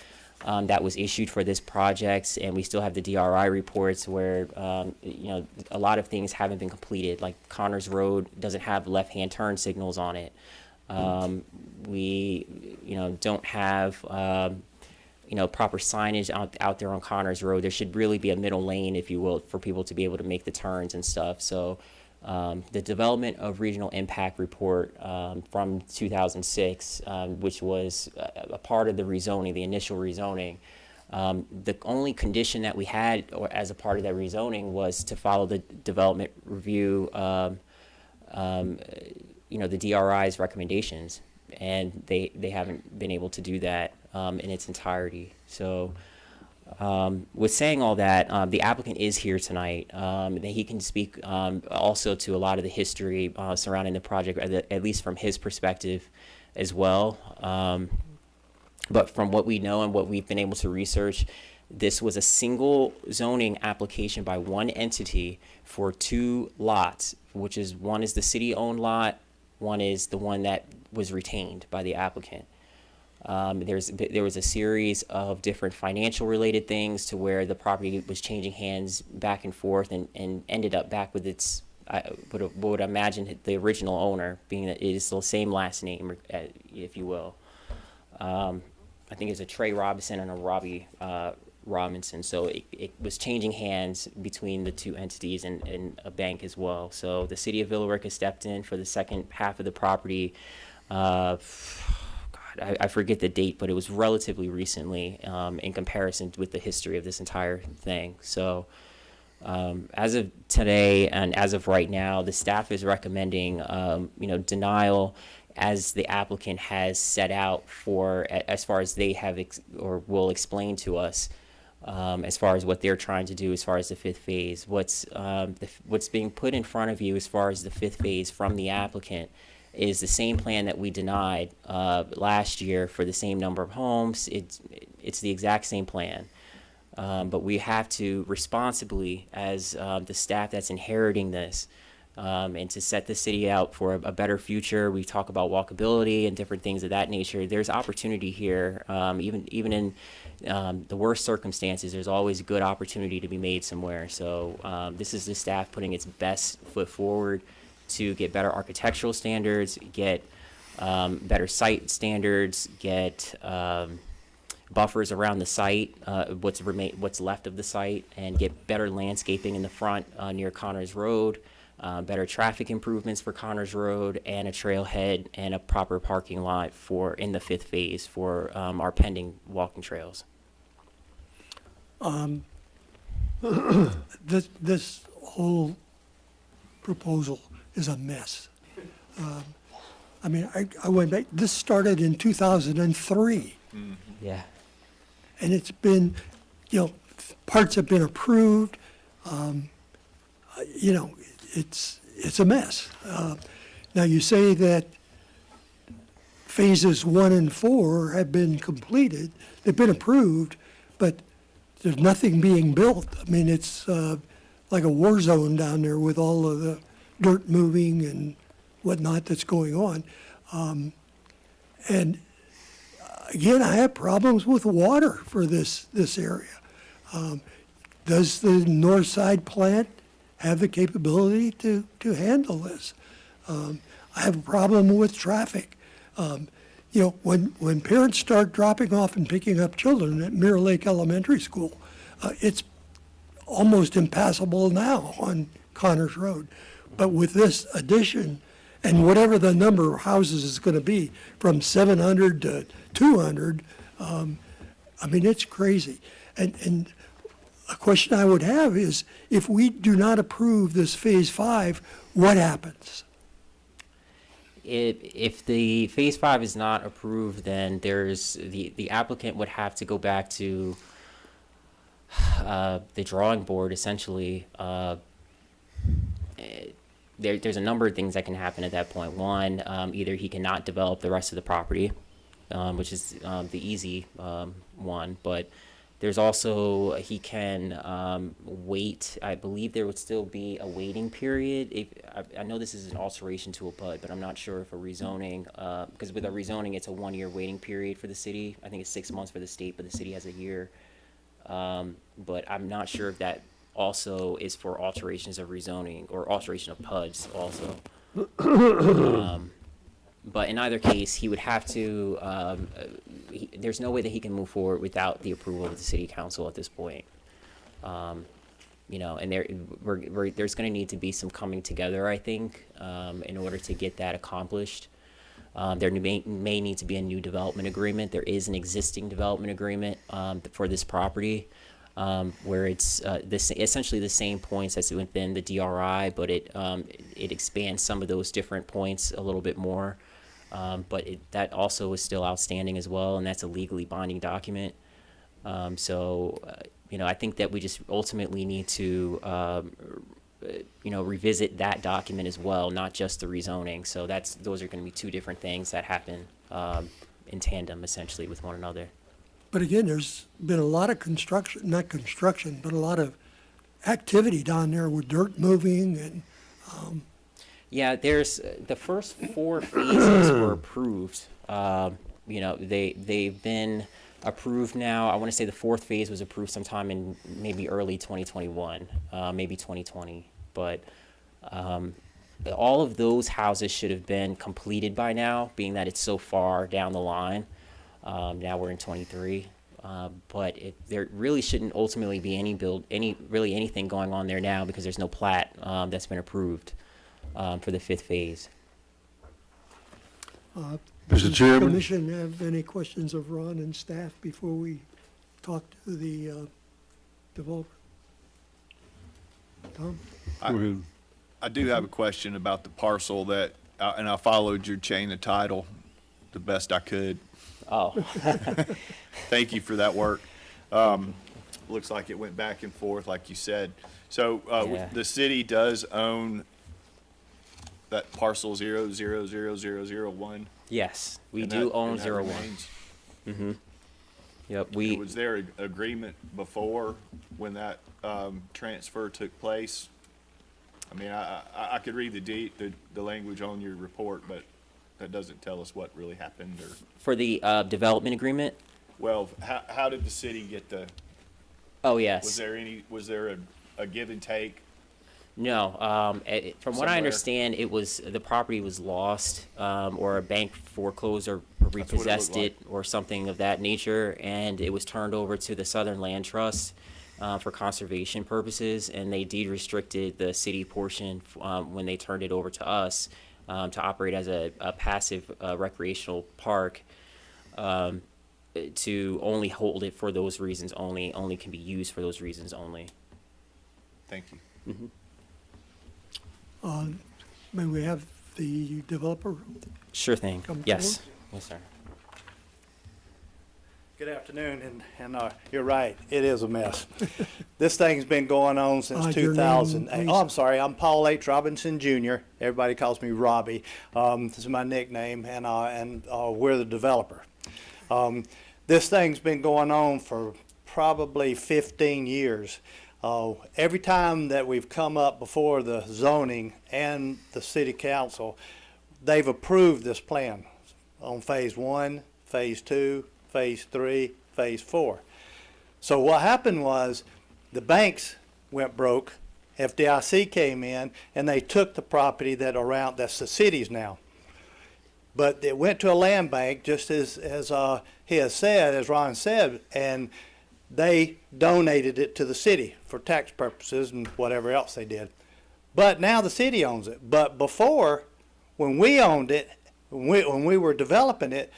that was issued for this project, and we still have the DRI reports where a lot of things haven't been completed, like Connors Road doesn't have left-hand turn signals on it. We don't have proper signage out there on Connors Road. There should really be a middle lane, if you will, for people to be able to make the turns and stuff. So the development of regional impact report from 2006, which was a part of the rezoning, the initial rezoning. The only condition that we had or as a part of that rezoning was to follow the development review, the DRI's recommendations, and they haven't been able to do that in its entirety. So with saying all that, the applicant is here tonight. And he can speak also to a lot of the history surrounding the project, at least from his perspective as well. But from what we know and what we've been able to research, this was a single zoning application by one entity for 2 lots, which is one is the city-owned lot, one is the one that was retained by the applicant. There was a series of different financial related things to where the property was changing hands back and forth and ended up back with its, I would imagine the original owner, being that it is the same last name, if you will. I think it's a Trey Robinson and a Robbie Robinson. So it was changing hands between the 2 entities and a bank as well. So the city of Villa Rica stepped in for the second half of the property. I forget the date, but it was relatively recently in comparison with the history of this entire thing. So as of today and as of right now, the staff is recommending, denial as the applicant has set out for, as far as they have or will explain to us, as far as what they're trying to do as far as the 5th phase. What's being put in front of you as far as the 5th phase from the applicant is the same plan that we denied last year for the same number of homes. It's the exact same plan. But we have to responsibly, as the staff that's inheriting this, and to set the city out for a better future. We talk about walkability and different things of that nature. There's opportunity here, even in the worst circumstances. There's always good opportunity to be made somewhere. So this is the staff putting its best foot forward to get better architectural standards, get better site standards, get buffers around the site, what's left of the site, and get better landscaping in the front near Connors Road. Better traffic improvements for Connors Road, and a trailhead and a proper parking lot in the 5th phase for our pending walking trails. This whole proposal is a mess. I went back, this started in 2003. Yeah. And it's been, parts have been approved. It's a mess. Now you say that phases 1 and 4 have been completed, they've been approved, but there's nothing being built. It's like a war zone down there with all of the dirt moving and whatnot that's going on. And again, I have problems with water for this area. Does the north side plant have the capability to handle this? I have a problem with traffic. When parents start dropping off and picking up children at Mirror Lake Elementary School, it's almost impassable now on Connors Road. But with this addition, and whatever the number of houses is going to be, from 700 to 200, it's crazy. And a question I would have is, if we do not approve this phase 5, what happens? If the phase 5 is not approved, then there's the applicant would have to go back to the drawing board, essentially. There's a number of things that can happen at that point. One, either he cannot develop the rest of the property, which is the easy one, but there's also, he can wait. I believe there would still be a waiting period. I know this is an alteration to a PUD, but I'm not sure if a rezoning, because with a rezoning, it's a 1-year waiting period for the city. I think it's 6 months for the state, but the city has a year. But I'm not sure if that also is for alterations of rezoning or alteration of PUDs also. But in either case, he would have to, there's no way that he can move forward without the approval of the city council at this point. You know, and there's going to need to be some coming together, I think, in order to get that accomplished. There may need to be a new development agreement. There is an existing development agreement for this property, where it's essentially the same points as within the DRI, but it expands some of those different points a little bit more. But that also is still outstanding as well, and that's a legally binding document. You know, I think that we just ultimately need to, you know, revisit that document as well, not just the rezoning. So those are going to be two different things that happen in tandem, essentially, with one another. But again, there's been a lot of construction, not construction, but a lot of activity down there with dirt moving and, Yeah, there's the first 4 phases were approved. You know, they've been approved now. I want to say the 4th phase was approved sometime in maybe early 2021, maybe 2020. But all of those houses should have been completed by now, being that it's so far down the line. Now we're in 23. But there really shouldn't ultimately be anything going on there now, because there's no plat that's been approved for the 5th phase. Mr. does the Chairman? commission have any questions of Ron and staff before we talk to the developer? Tom? Go ahead. I do have a question about the parcel that, and I followed your chain of title the best I could. Oh, Thank you for that work. Looks like it went back and forth, like you said. So, Yeah. the city does own that parcel 0000001? yes, we And do that- own and that 01. remains? Yep, Was there an agreement before when that, transfer took place? I mean, I could read the language on your report, but that doesn't tell us what really happened, or, for the development agreement. well, how did the city get the, Oh, yes. was there a give and take? No, from what I Somewhere. understand, the property was lost, or a bank foreclosed or repossessed looked it, or something of that nature, and it was turned over to the Southern Land Trust for conservation purposes, and they deed restricted the city portion when they turned it over to us to operate as a passive recreational park. To only hold it for those reasons only can be used for those reasons only. Thank you. May we have the developer? Sure thing. Come Yes. Yes, sir. Good afternoon, and you're right, it is a mess. This thing's been going on since Your name, 2008. please. Oh, I'm sorry, I'm Paul H. Robinson Jr. Everybody calls me Robbie. This is my nickname, and we're the developer. This thing's been going on for probably 15 years. Every time that we've come up before the zoning and the city council, they've approved this plan on phase 1, phase 2, phase 3, phase 4. So what happened was the banks went broke, FDIC came in, and they took the property that's the city's now. But it went to a land bank, just as he has said, as Ron said, and they donated it to the city for tax purposes and whatever else they did. But now the city owns it. But before, when we owned it, when we were developing it,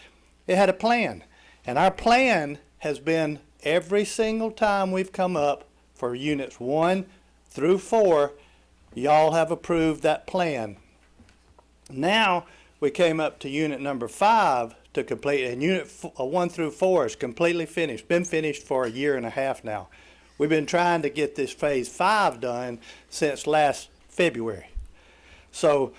it had a plan. And our plan has been every single time we've come up for units 1 through 4, y'all have approved that plan. Now we came up to unit number 5 to complete, and unit 1 through 4 is completely finished, been finished for a year and a half now. We've been trying to get this phase 5 done since last February. So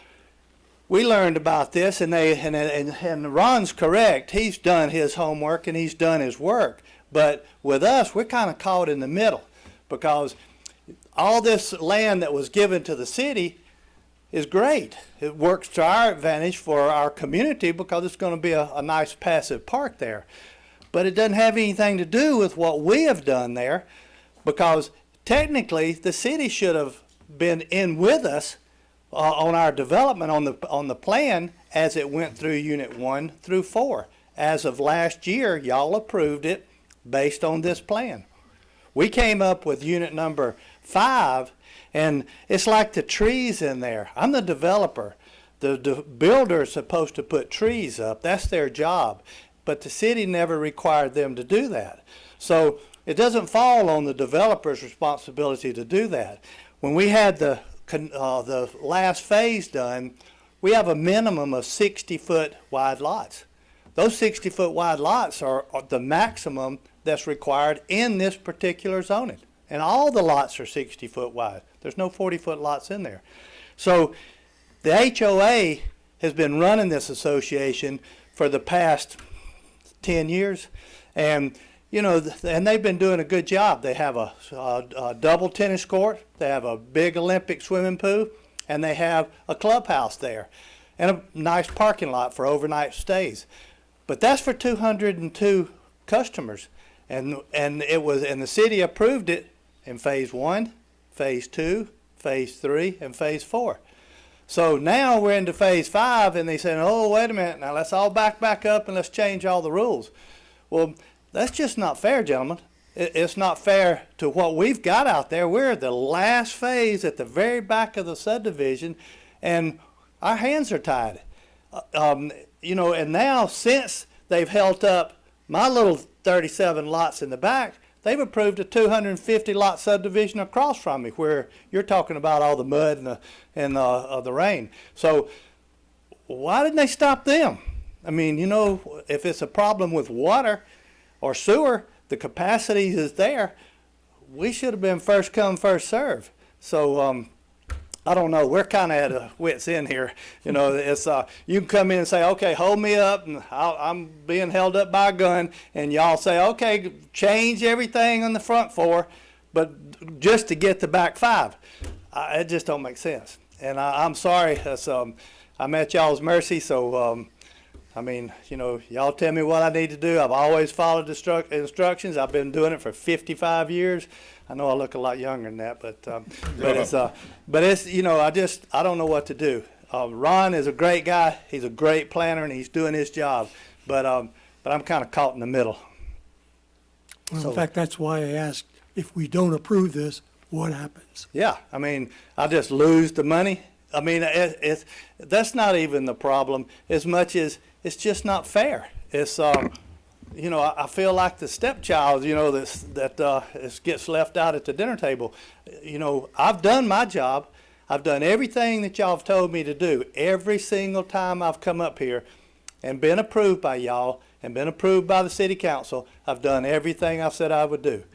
we learned about this, and Ron's correct. He's done his homework and he's done his work. But with us, we're kind of caught in the middle, because all this land that was given to the city is great. It works to our advantage for our community because it's going to be a nice passive park there. But it doesn't have anything to do with what we have done there, because technically the city should have been in with us on our development on the plan as it went through Unit 1 through 4. As of last year, y'all approved it based on this plan. We came up with unit number 5, and it's like the trees in there. I'm the developer. The builder is supposed to put trees up. That's their job. But the city never required them to do that. So it doesn't fall on the developer's responsibility to do that. When we had the last phase done, we have a minimum of 60-foot wide lots. Those 60-foot wide lots are the maximum that's required in this particular zoning. And all the lots are 60-foot wide. There's no 40-foot lots in there. So the HOA has been running this association for the past 10 years. And, you know, and they've been doing a good job. They have a double tennis court. They have a big Olympic swimming pool. And they have a clubhouse there. And a nice parking lot for overnight stays. But that's for 202 customers. And the city approved it in phase 1, phase 2, phase 3, and phase 4. So now we're into phase 5, and they said, oh, wait a minute, now let's all back up and let's change all the rules. Well, that's just not fair, gentlemen. It's not fair to what we've got out there. We're at the last phase at the very back of the subdivision, and our hands are tied. You know, and now since they've held up my little 37 lots in the back, they've approved a 250 lot subdivision across from me, where you're talking about all the mud and the rain. So why didn't they stop them? I mean, you know, if it's a problem with water or sewer, the capacity is there. We should have been first come, first serve. So I don't know. We're kind of at a wit's end here. You know, it's you can come in and say, okay, hold me up, and I'm being held up by a gun, and y'all say, okay, change everything on the front 4, but just to get the back 5. It just don't make sense. And I'm sorry. I'm at y'all's mercy. So I mean, you know, y'all tell me what I need to do. I've always followed instructions. I've been doing it for 55 years. I know I look a lot younger than that, but it's you know, I don't know what to do. Ron is a great guy. He's a great planner, and he's doing his job. But I'm kind of caught in the middle. Well, So- in fact, that's why I asked, if we don't approve this, what happens? Yeah, I mean, I just lose the money. I mean, that's not even the problem as much as it's just not fair. It's you know, I feel like the stepchild, you know, that gets left out at the dinner table. You know, I've done my job. I've done everything that y'all have told me to do. Every single time I've come up here and been approved by y'all and been approved by the city council, I've done everything I've said I would do.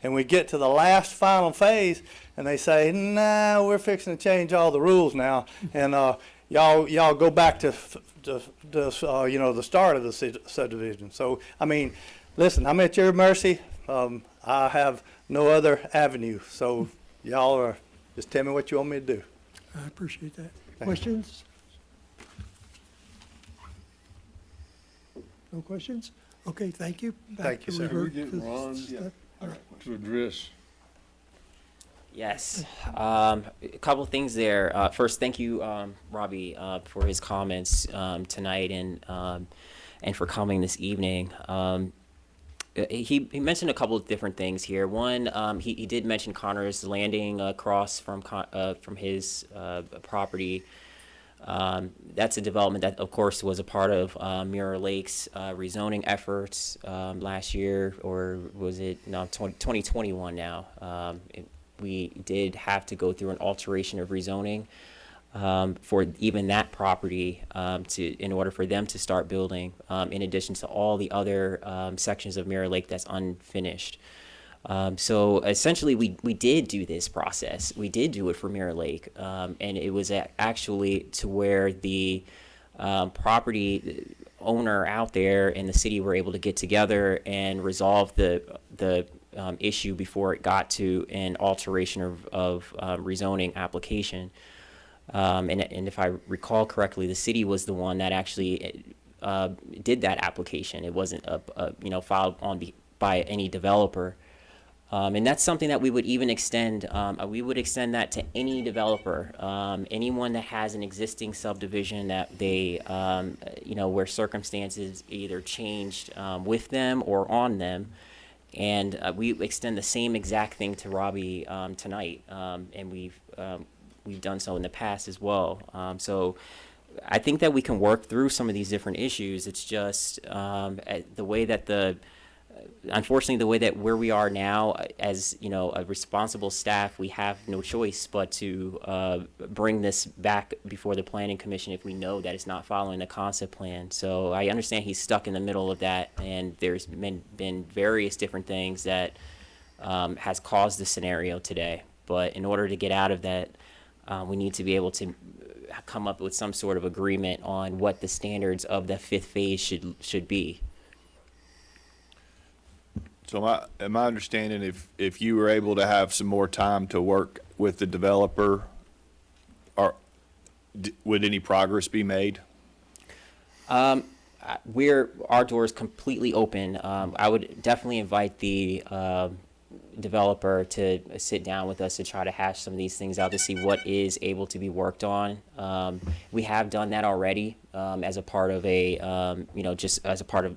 And we get to the last final phase, and they say, nah, we're fixing to change all the rules now, and y'all go back to you know, the start of the subdivision. So, I mean, listen, I'm at your mercy. I have no other avenue. So y'all just tell me what you want me to do. I appreciate that. Questions? No questions? Okay, thank you. Back Thank you, to sir. Can we revert get to Ron stuff. to address? Yes. A couple things there. First, thank you, Robbie, for his comments tonight and for coming this evening. He mentioned a couple of different things here. One, he did mention Connor's Landing across from his property. That's a development that, of course, was a part of Mirror Lake's rezoning efforts last year, or was it 2021 now? We did have to go through an alteration of rezoning for even that property in order for them to start building, in addition to all the other sections of Mirror Lake that's unfinished. So essentially, we did do this process. We did do it for Mirror Lake, and it was actually to where the property owner out there and the city were able to get together and resolve the issue before it got to an alteration of rezoning application. And if I recall correctly, the city was the one that actually did that application. It wasn't filed by any developer. And that's something that we would even extend, we would extend that to any developer, anyone that has an existing subdivision that they, where circumstances either changed with them or on them. And we extend the same exact thing to Robbie tonight, and we've done so in the past as well. So I think that we can work through some of these different issues. It's just the way that unfortunately, the way that where we are now, as a responsible staff, we have no choice but to bring this back before the planning commission if we know that it's not following the concept plan. So I understand he's stuck in the middle of that, and there's been various different things that has caused the scenario today. But in order to get out of that, we need to be able to come up with some sort of agreement on what the standards of the fifth phase should be. So am I understanding if you were able to have some more time to work with the developer, would any progress be made? Our door is completely open. I would definitely invite the developer to sit down with us to try to hash some of these things out to see what is able to be worked on. We have done that already as a part of just as a part of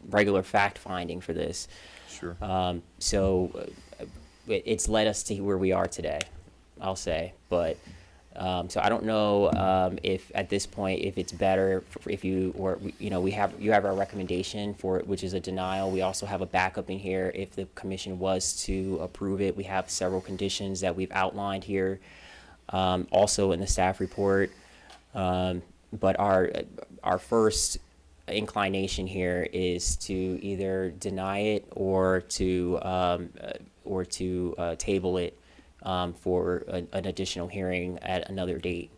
regular fact finding for this. Sure. So it's led us to where we are today, I'll say. But so I don't know if at this point if it's better if you have our recommendation for it, which is a denial. We also have a backup in here if the commission was to approve it. We have several conditions that we've outlined here, also in the staff report. But our first inclination here is to either deny it or to table it for an additional hearing at another date,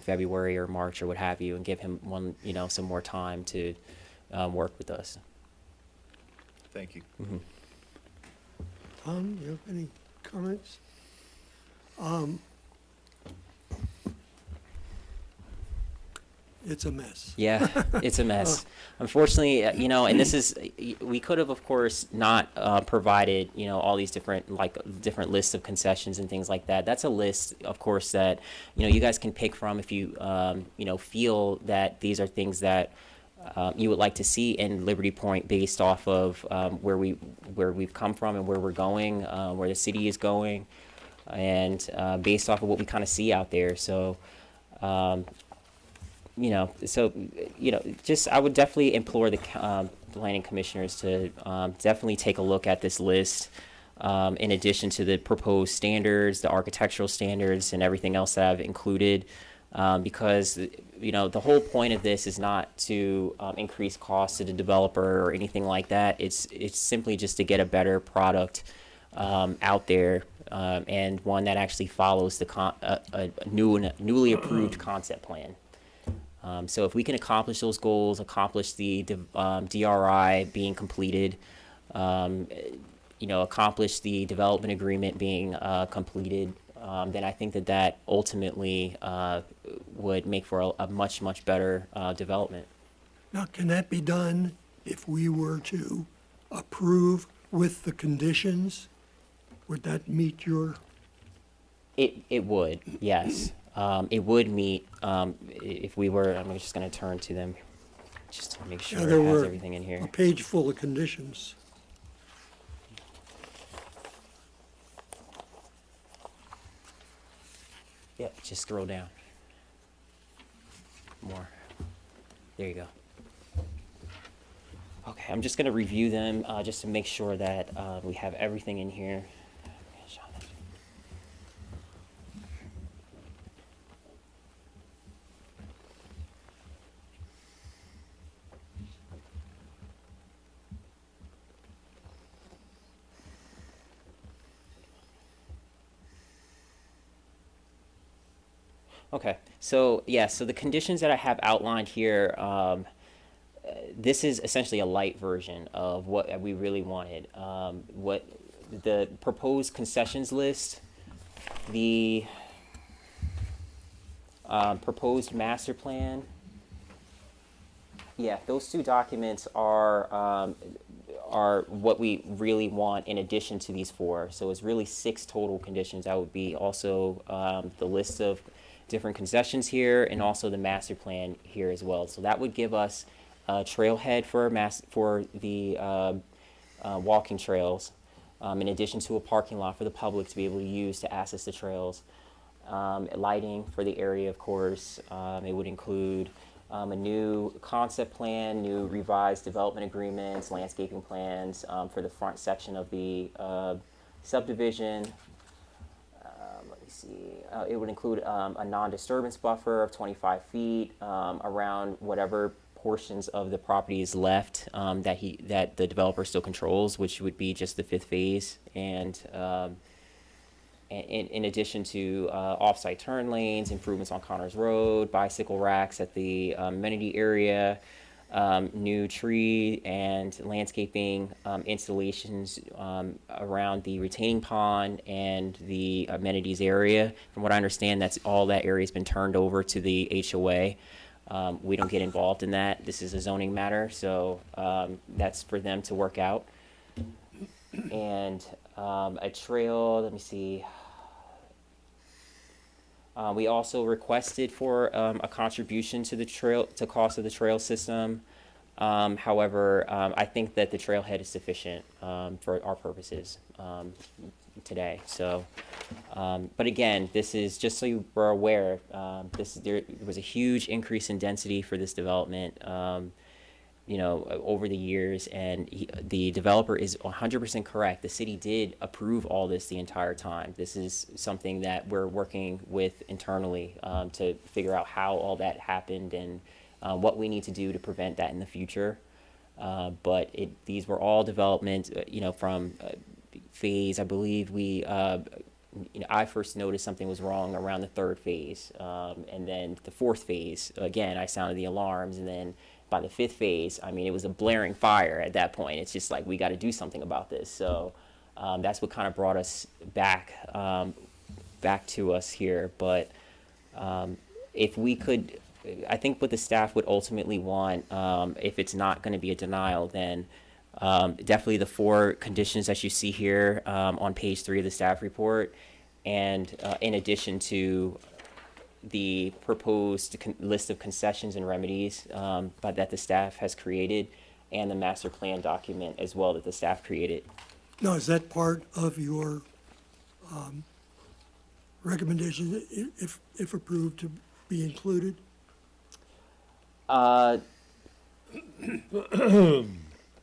February or March or what have you, and give him some more time to work with us. Thank you. Tom, you have any comments? It's a mess. Yeah, it's a mess. Unfortunately, and this is, we could have, of course, not provided, all these different lists of concessions and things like that. That's a list, of course, that, you guys can pick from if you, feel that these are things that you would like to see in Liberty Point based off of where we've come from and where we're going, where the city is going, and based off of what we kind of see out there. So, just I would definitely implore the planning commissioners to definitely take a look at this list, in addition to the proposed standards, the architectural standards, and everything else that I've included, because the whole point of this is not to increase costs to the developer or anything like that. It's simply just to get a better product out there, and one that actually follows the newly approved concept plan. So if we can accomplish those goals, accomplish the DRI being completed, accomplish the development agreement being completed, then I think that ultimately would make for a much, much better development. Now, can that be done if we were to approve with the conditions? Would that meet your? It would, yes. It would meet if we were. I'm just going to turn to them just to make sure Yeah, there it has were everything in here. a page full of conditions. Yep, just scroll down. More. There you go. Okay, I'm just going to review them just to make sure that we have everything in here. Okay, so yeah, so the conditions that I have outlined here, this is essentially a light version of what we really wanted. What the proposed concessions list, the proposed master plan. Yeah, those two documents are are what we really want in addition to these 4. So it's really 6 total conditions. That would be also the list of different concessions here, and also the master plan here as well. So that would give us a trailhead for the walking trails, in addition to a parking lot for the public to be able to use to access the trails. Lighting for the area, of course. It would include a new concept plan, new revised development agreements, landscaping plans for the front section of the subdivision. Let me see. It would include a non-disturbance buffer of 25 feet around whatever portions of the property is left that the developer still controls, which would be just the 5th phase, and in addition to off-site turn lanes, improvements on Connors Road, bicycle racks at the amenity area, new tree and landscaping installations around the retaining pond and the amenities area. From what I understand, all that area has been turned over to the HOA. We don't get involved in that. This is a zoning matter, so that's for them to work out. And a trail, let me see. We also requested for a contribution to the cost of the trail system. However, I think that the trailhead is sufficient for our purposes today. So, but again, this is just so you are aware. There was a huge increase in density for this development. Over the years, and the developer is 100% correct. The city did approve all this the entire time. This is something that we're working with internally to figure out how all that happened and what we need to do to prevent that in the future. But these were all development, from phase. I believe I first noticed something was wrong around the 3rd phase, and then the 4th phase. Again, I sounded the alarms, and then by the 5th phase, it was a blaring fire at that point. It's just like, we got to do something about this. So that's what kind of brought us back to us here. But if we could, I think what the staff would ultimately want, if it's not going to be a denial, then definitely the 4 conditions that you see here on page 3 of the staff report, and in addition to the proposed list of concessions and remedies that the staff has created, and the master plan document as well that the staff created. Now, is that part of your recommendation, if approved, to be included?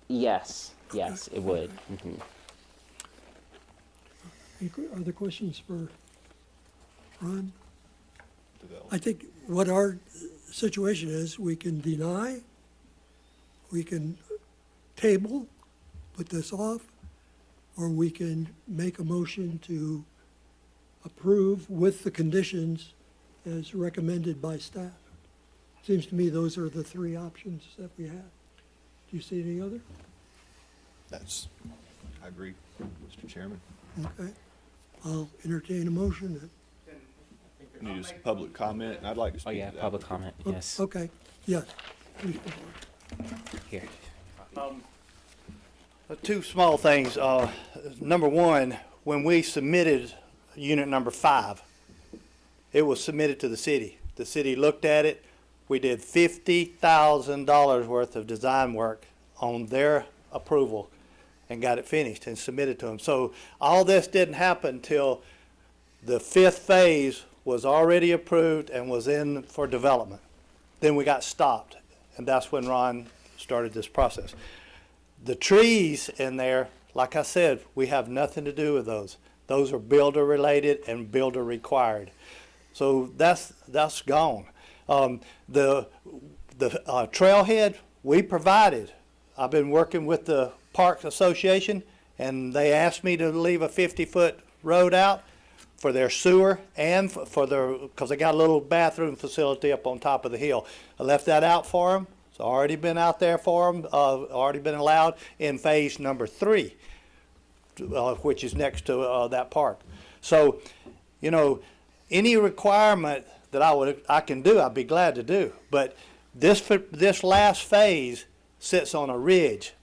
Yes, it would. Mm-hmm. Any other questions for Ron? I think what our situation is, we can deny, we can table, put this off, or we can make a motion to approve with the conditions as recommended by staff. Seems to me those are the 3 options that we have. Do you see any other? I agree, Mr. Chairman. Okay. I'll entertain a motion. Need some public comment, and I'd like to speak Oh yeah, to that. public comment. Yes. Okay, yes. Please go forward. Here. 2 small things. Number 1, when we submitted unit number 5, it was submitted to the city. The city looked at it. We did $50,000 worth of design work on their approval and got it finished and submitted to them. So all this didn't happen till the 5th phase was already approved and was in for development. Then we got stopped, and that's when Ron started this process. The trees in there, like I said, we have nothing to do with those. Those are builder related and builder required. So that's gone. The trailhead we provided. I've been working with the Parks Association, and they asked me to leave a 50-foot road out for their sewer and because they got a little bathroom facility up on top of the hill. I left that out for them. It's already been out there for them, already been allowed in phase number 3, which is next to that park. So, any requirement that I can do, I'd be glad to do. But this last phase sits on a ridge,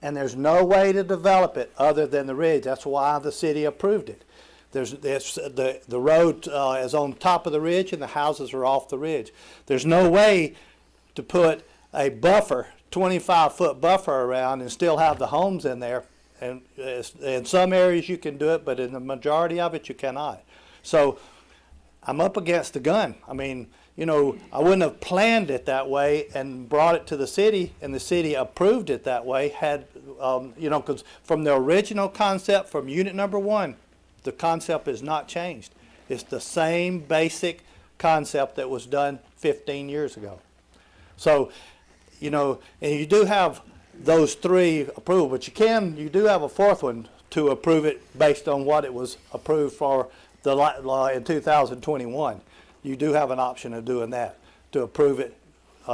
and there's no way to develop it other than the ridge. That's why the city approved it. The road is on top of the ridge and the houses are off the ridge. There's no way to put a buffer, 25-foot buffer around and still have the homes in there. And in some areas you can do it, but in the majority of it you cannot. So I'm up against the gun. I mean, you know, I wouldn't have planned it that way and brought it to the city, and the city approved it that way. Had you know, because from the original concept, from unit number 1, the concept is not changed. It's the same basic concept that was done 15 years ago. So, you know, and you do have those 3 approved, but you do have a 4th one to approve it based on what it was approved for in 2021. You do have an option of doing that, to approve it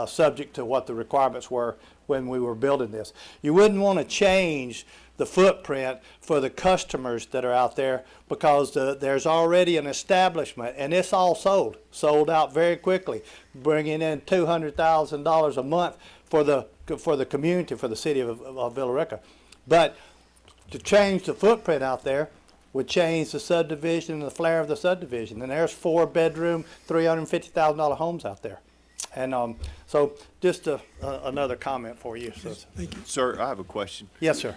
subject to what the requirements were when we were building this. You wouldn't want to change the footprint for the customers that are out there, because there's already an establishment, and it's all sold out very quickly, bringing in $200,000 a month for the community, for the city of Villa Rica. But to change the footprint out there would change the subdivision and the flair of the subdivision. And there's 4-bedroom, $350,000 homes out there. And so just another comment for you. So, Thank you. Sir, I have a question. yes, sir.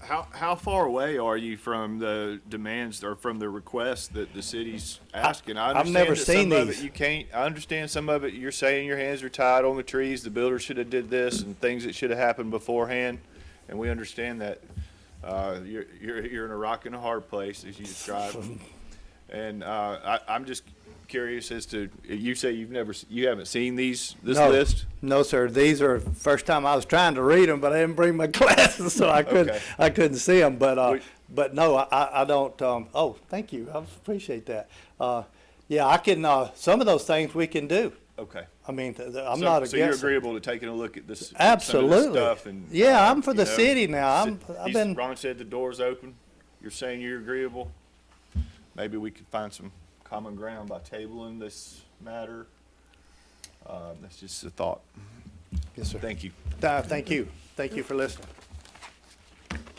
How far away are you from the demands or from the requests that the city's asking? I I've never understand that seen some of these. it you can't. I understand some of it. You're saying your hands are tied on the trees. The builder should have did this and things that should have happened beforehand, and we understand that. You're in a rock and a hard place, as you described, and I'm just curious as to, you say you haven't seen this list? No, sir. These are first time I was trying to read them, but I didn't bring my glasses, so I couldn't see them. But no, I don't. Oh, thank you. I appreciate that. Yeah, I can. Some of those things we can do. Okay. I mean, I'm not against. So you're it. agreeable to taking a look at this? Absolutely. Some of this stuff and, yeah, I'm for you the know, city now. I've been. Ron said the door's open. You're saying you're agreeable. Maybe we could find some common ground by tabling this matter. That's just a thought. Yes, sir. Thank you. Thank you. Thank you for listening.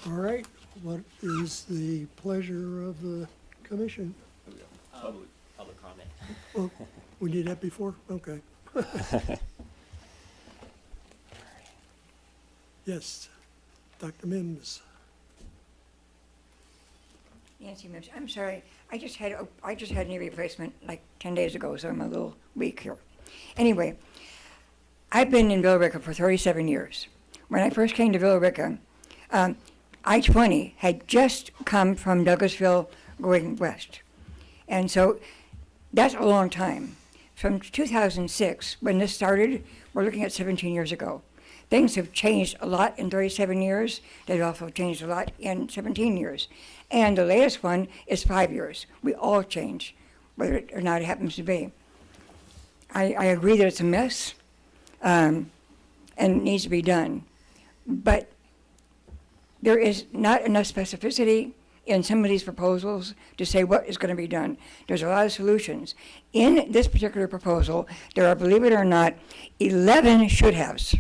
All right, what is the pleasure of the commission? Public comment. Well, we did that before? Okay. Yes, Dr. Mims. Nancy Mims, I'm sorry, I just had a knee replacement like 10 days ago, so I'm a little weak here. Anyway, I've been in Villa Rica for 37 years. When I first came to Villa Rica, I-20 had just come from Douglasville going west. And so that's a long time. From 2006, when this started, we're looking at 17 years ago. Things have changed a lot in 37 years. They've also changed a lot in 17 years. And the latest one is 5 years. We all change, whether or not it happens to be. I agree that it's a mess and it needs to be done. But there is not enough specificity in some of these proposals to say what is going to be done. There's a lot of solutions. In this particular proposal, there are, believe it or not, 11 should-haves.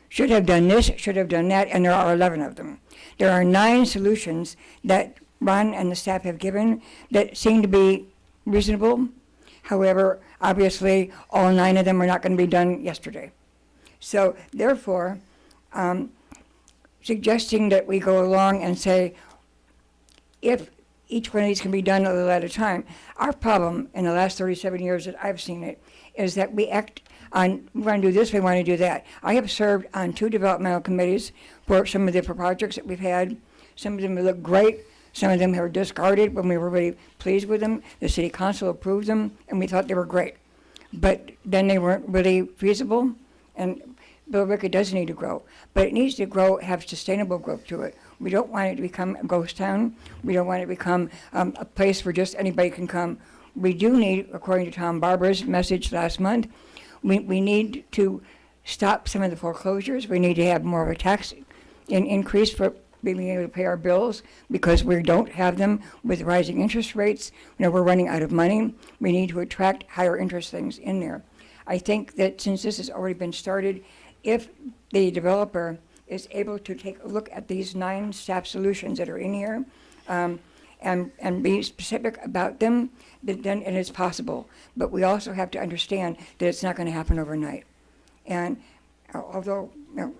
Should have done this, should have done that, and there are 11 of them. There are 9 solutions that Ron and the staff have given that seem to be reasonable. However, obviously, all 9 of them are not going to be done yesterday. So therefore, suggesting that we go along and say, if each one of these can be done a little at a time. Our problem in the last 37 years that I've seen it is that we act on, we want to do this, we want to do that. I have served on 2 developmental committees for some of the projects that we've had. Some of them look great. Some of them were discarded when we were really pleased with them. The city council approved them, and we thought they were great. But then they weren't really feasible, and Villa Rica does need to grow. But it needs to grow, have sustainable growth to it. We don't want it to become a ghost town. We don't want it to become a place where just anybody can come. We do need, according to Tom Barber's message last month, we need to stop some of the foreclosures. We need to have more of a tax increase for being able to pay our bills, because we don't have them with rising interest rates. You know, we're running out of money. We need to attract higher interest things in there. I think that since this has already been started, if the developer is able to take a look at these 9 staff solutions that are in here, and be specific about them, then it is possible. But we also have to understand that it's not going to happen overnight. And although, you know,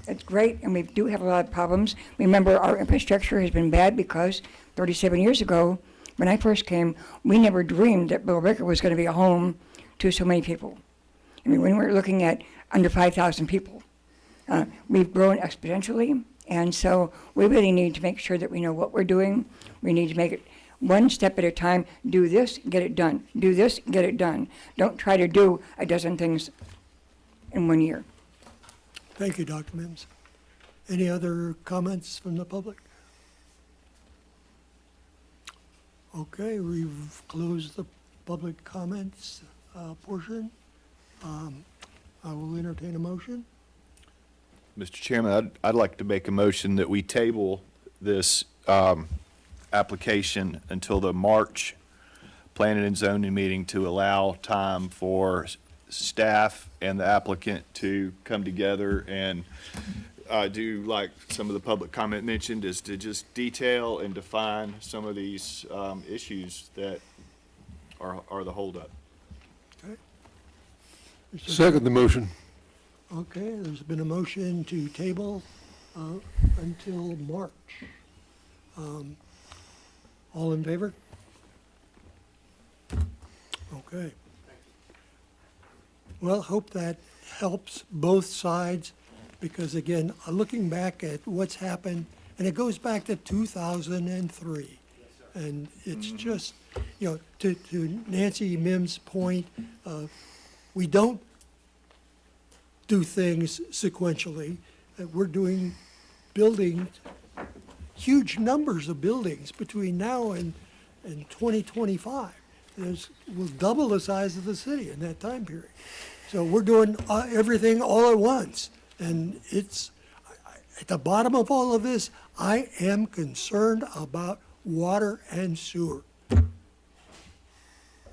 it's great, and we do have a lot of problems. Remember, our infrastructure has been bad because 37 years ago, when I first came, we never dreamed that Billerica was going to be a home to so many people. I mean, when we're looking at under 5,000 people, we've grown exponentially, and so we really need to make sure that we know what we're doing. We need to make it one step at a time. Do this, get it done. Do this, get it done. Don't try to do a dozen things in 1 year. Thank you, Dr. Mims. Any other comments from the public? Okay, we've closed the public comments portion. I will entertain a motion. Mr. Chairman, I'd like to make a motion that we table this application until the March Planning and Zoning meeting to allow time for staff and the applicant to come together and do like some of the public comment mentioned, is to just detail and define some of these issues that are the holdup. Okay. Second the motion. Okay, there's been a motion to table until March. All in favor? Okay. Well, hope that helps both sides, because again, looking back at what's happened, and it goes back to 2003. And it's just, you know, to Nancy Mims' point, we don't do things sequentially. We're building huge numbers of buildings between now and 2025. We'll double the size of the city in that time period. So we're doing everything all at once. And it's, at the bottom of all of this, I am concerned about water and sewer.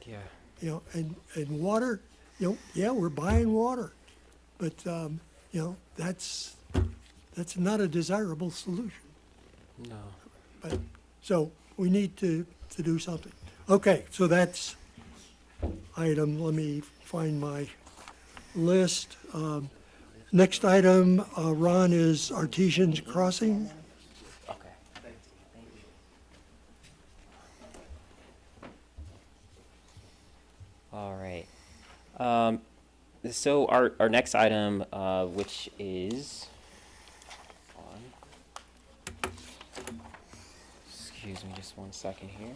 Yeah. You know, and water, you know, yeah, we're buying water, but, you know, that's not a desirable solution. No. But, so we need to do something. Okay, so that's item, let me find my list. Next item, Ron, is Artesian's Crossing. Okay. All right. So our next item, which is on. Excuse me, just 1 second here.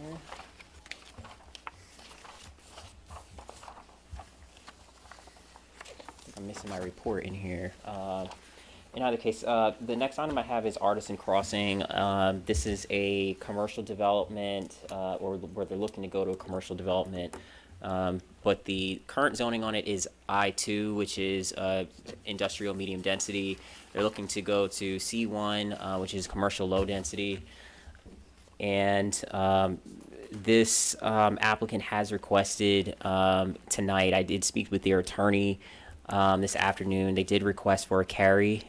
I'm missing my report in here. In either case, the next item I have is Artisan Crossing. This is a commercial development, or where they're looking to go to a commercial development. But the current zoning on it is I2, which is industrial medium density. They're looking to go to C1, which is commercial low density. And this applicant has requested tonight, I did speak with their attorney this afternoon. They did request for a carry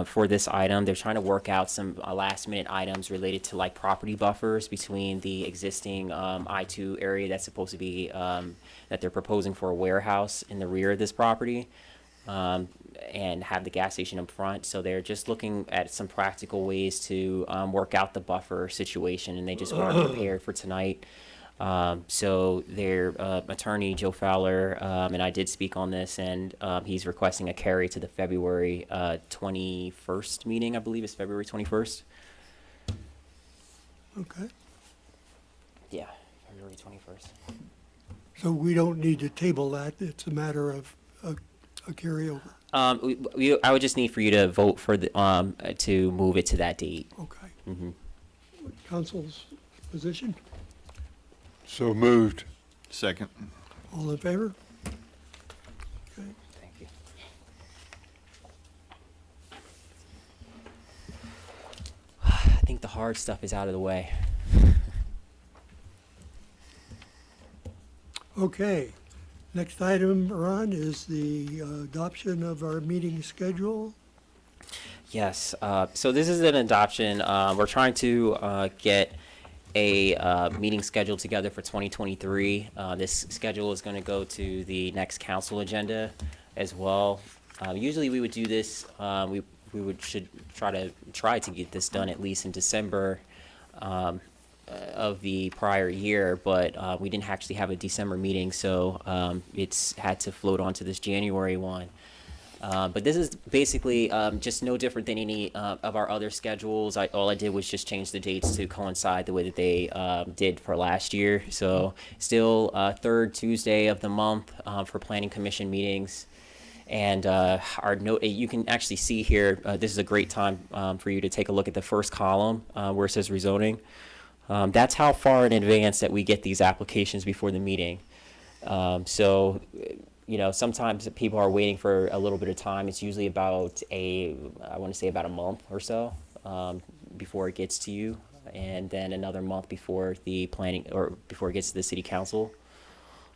for this item. They're trying to work out some last minute items related to like property buffers between the existing I2 area that's supposed to be, that they're proposing for a warehouse in the rear of this property, and have the gas station up front. So they're just looking at some practical ways to work out the buffer situation, and they just weren't prepared for tonight. So their attorney, Joe Fowler, and I did speak on this, and he's requesting a carry to the February 21st meeting, I believe it's February 21st. Okay, Yeah, February 21st. so we don't need to table that, it's a matter of a carryover. I would just need for you to vote for the, to move it to that date. Okay. Mm-hmm. Council's position, So moved. Second. all in favor? Okay. Thank you. I think the hard stuff is out of the way. Okay, Next item, Ron, is the adoption of our meeting schedule. Yes, so this is an adoption. We're trying to get a meeting schedule together for 2023. This schedule is going to go to the next council agenda as well. Usually we would do this, should try to get this done at least in December of the prior year, but we didn't actually have a December meeting, so it's had to float onto this January one. But this is basically just no different than any of our other schedules. All I did was just change the dates to coincide the way that they did for last year. So still third Tuesday of the month for planning commission meetings. And our note, you can actually see here, this is a great time for you to take a look at the first column where it says rezoning. That's how far in advance that we get these applications before the meeting. So, you know, sometimes people are waiting for a little bit of time. It's usually about I want to say about a month or so before it gets to you, and then another month before the planning, or before it gets to the city council.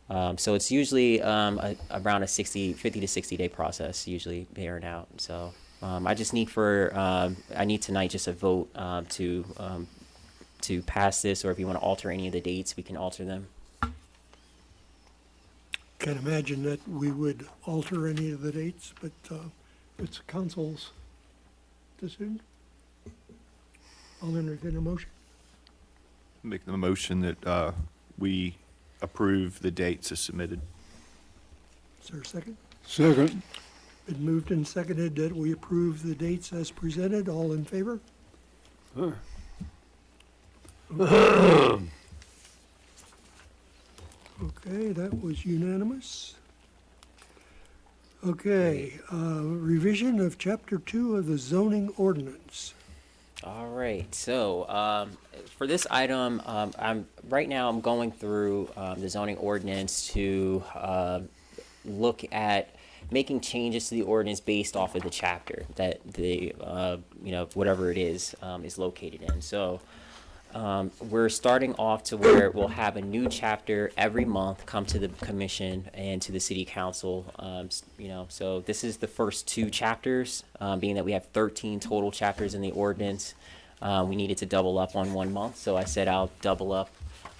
So it's usually around a 50 to 60 day process, usually bearing out. So I just need I need tonight just a vote to pass this, or if you want to alter any of the dates, we can alter them. Can't imagine that we would alter any of the dates, but it's council's decision. I'll entertain a motion. Make the motion that we approve the dates as submitted. Is there a second? Second. Been moved and seconded that we approve the dates as presented. All in favor? Okay, that was unanimous. Okay, revision of Chapter 2 of the zoning ordinance. All right, so for this item, right now I'm going through the zoning ordinance to look at making changes to the ordinance based off of the chapter that the whatever it is located in. So we're starting off to where we'll have a new chapter every month come to the commission and to the city council. So this is the first two chapters, being that we have 13 total chapters in the ordinance. We needed to double up on 1 month, so I said I'll double up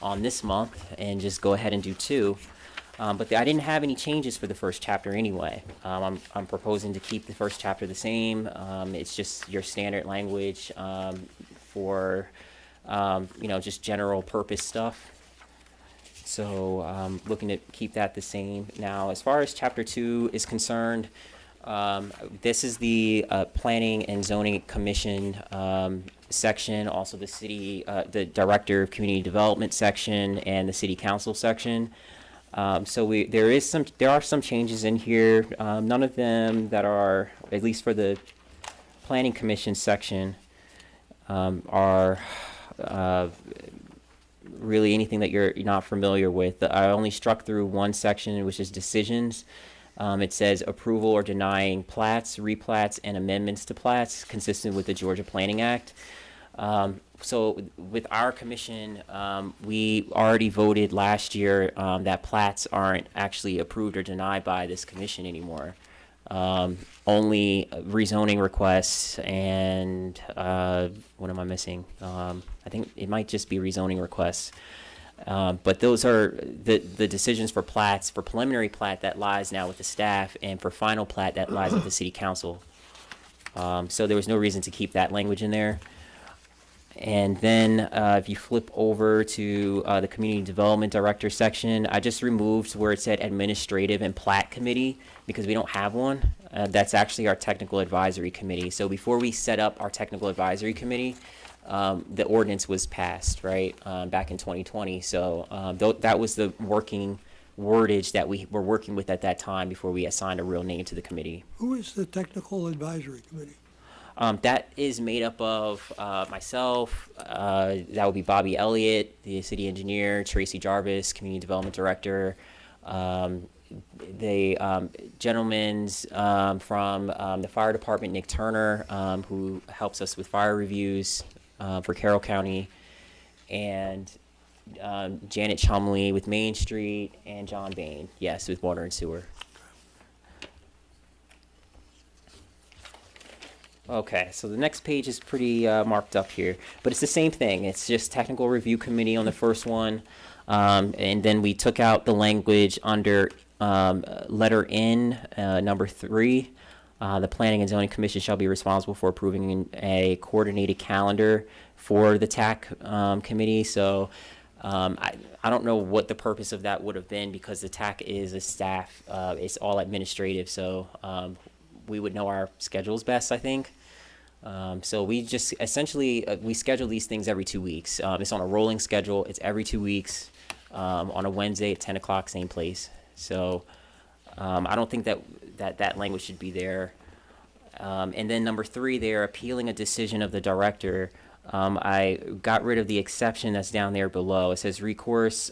on this month and just go ahead and do 2. But I didn't have any changes for the first chapter anyway. I'm proposing to keep the first chapter the same. It's just your standard language for just general purpose stuff. So looking to keep that the same. Now, as far as Chapter 2 is concerned, this is the Planning and Zoning Commission section, also the city, the Director of Community Development section, and the City Council section. So there are some changes in here. None of them that are, at least for the Planning Commission section, are really anything that you're not familiar with. I only struck through one section, which is decisions. It says approval or denying plats, replats, and amendments to plats consistent with the Georgia Planning Act. So with our commission, we already voted last year that plats aren't actually approved or denied by this commission anymore. Only rezoning requests and what am I missing? I think it might just be rezoning requests. But those are the decisions for plats, for preliminary plat that lies now with the staff, and for final plat that lies with the city council. So there was no reason to keep that language in there. And then if you flip over to the Community Development Director section, I just removed where it said Administrative and Plat Committee because we don't have one. That's actually our Technical Advisory Committee. So before we set up our Technical Advisory Committee, the ordinance was passed, right, back in 2020. So that was the working wordage that we were working with at that time before we assigned a real name to the committee. Who is the Technical Advisory Committee? That is made up of myself, that would be Bobby Elliott, the city engineer, Tracy Jarvis, community development director, the gentlemen from the fire department, Nick Turner, who helps us with fire reviews for Carroll County, and Janet Chumley with Main Street, and John Bain, yes, with water and sewer. Okay, so the next page is pretty marked up here, but it's the same thing. It's just technical review committee on the first one, and then we took out the language under letter N, number 3. The Planning and Zoning Commission shall be responsible for approving a coordinated calendar for the TAC committee. So I don't know what the purpose of that would have been, because the TAC is a staff, it's all administrative, so we would know our schedules best, I think. So we just essentially, we schedule these things every 2 weeks. It's on a rolling schedule. It's every 2 weeks on a Wednesday at 10 o'clock, same place. So I don't think that language should be there. And then number 3, they're appealing a decision of the director. I got rid of the exception that's down there below. It says recourse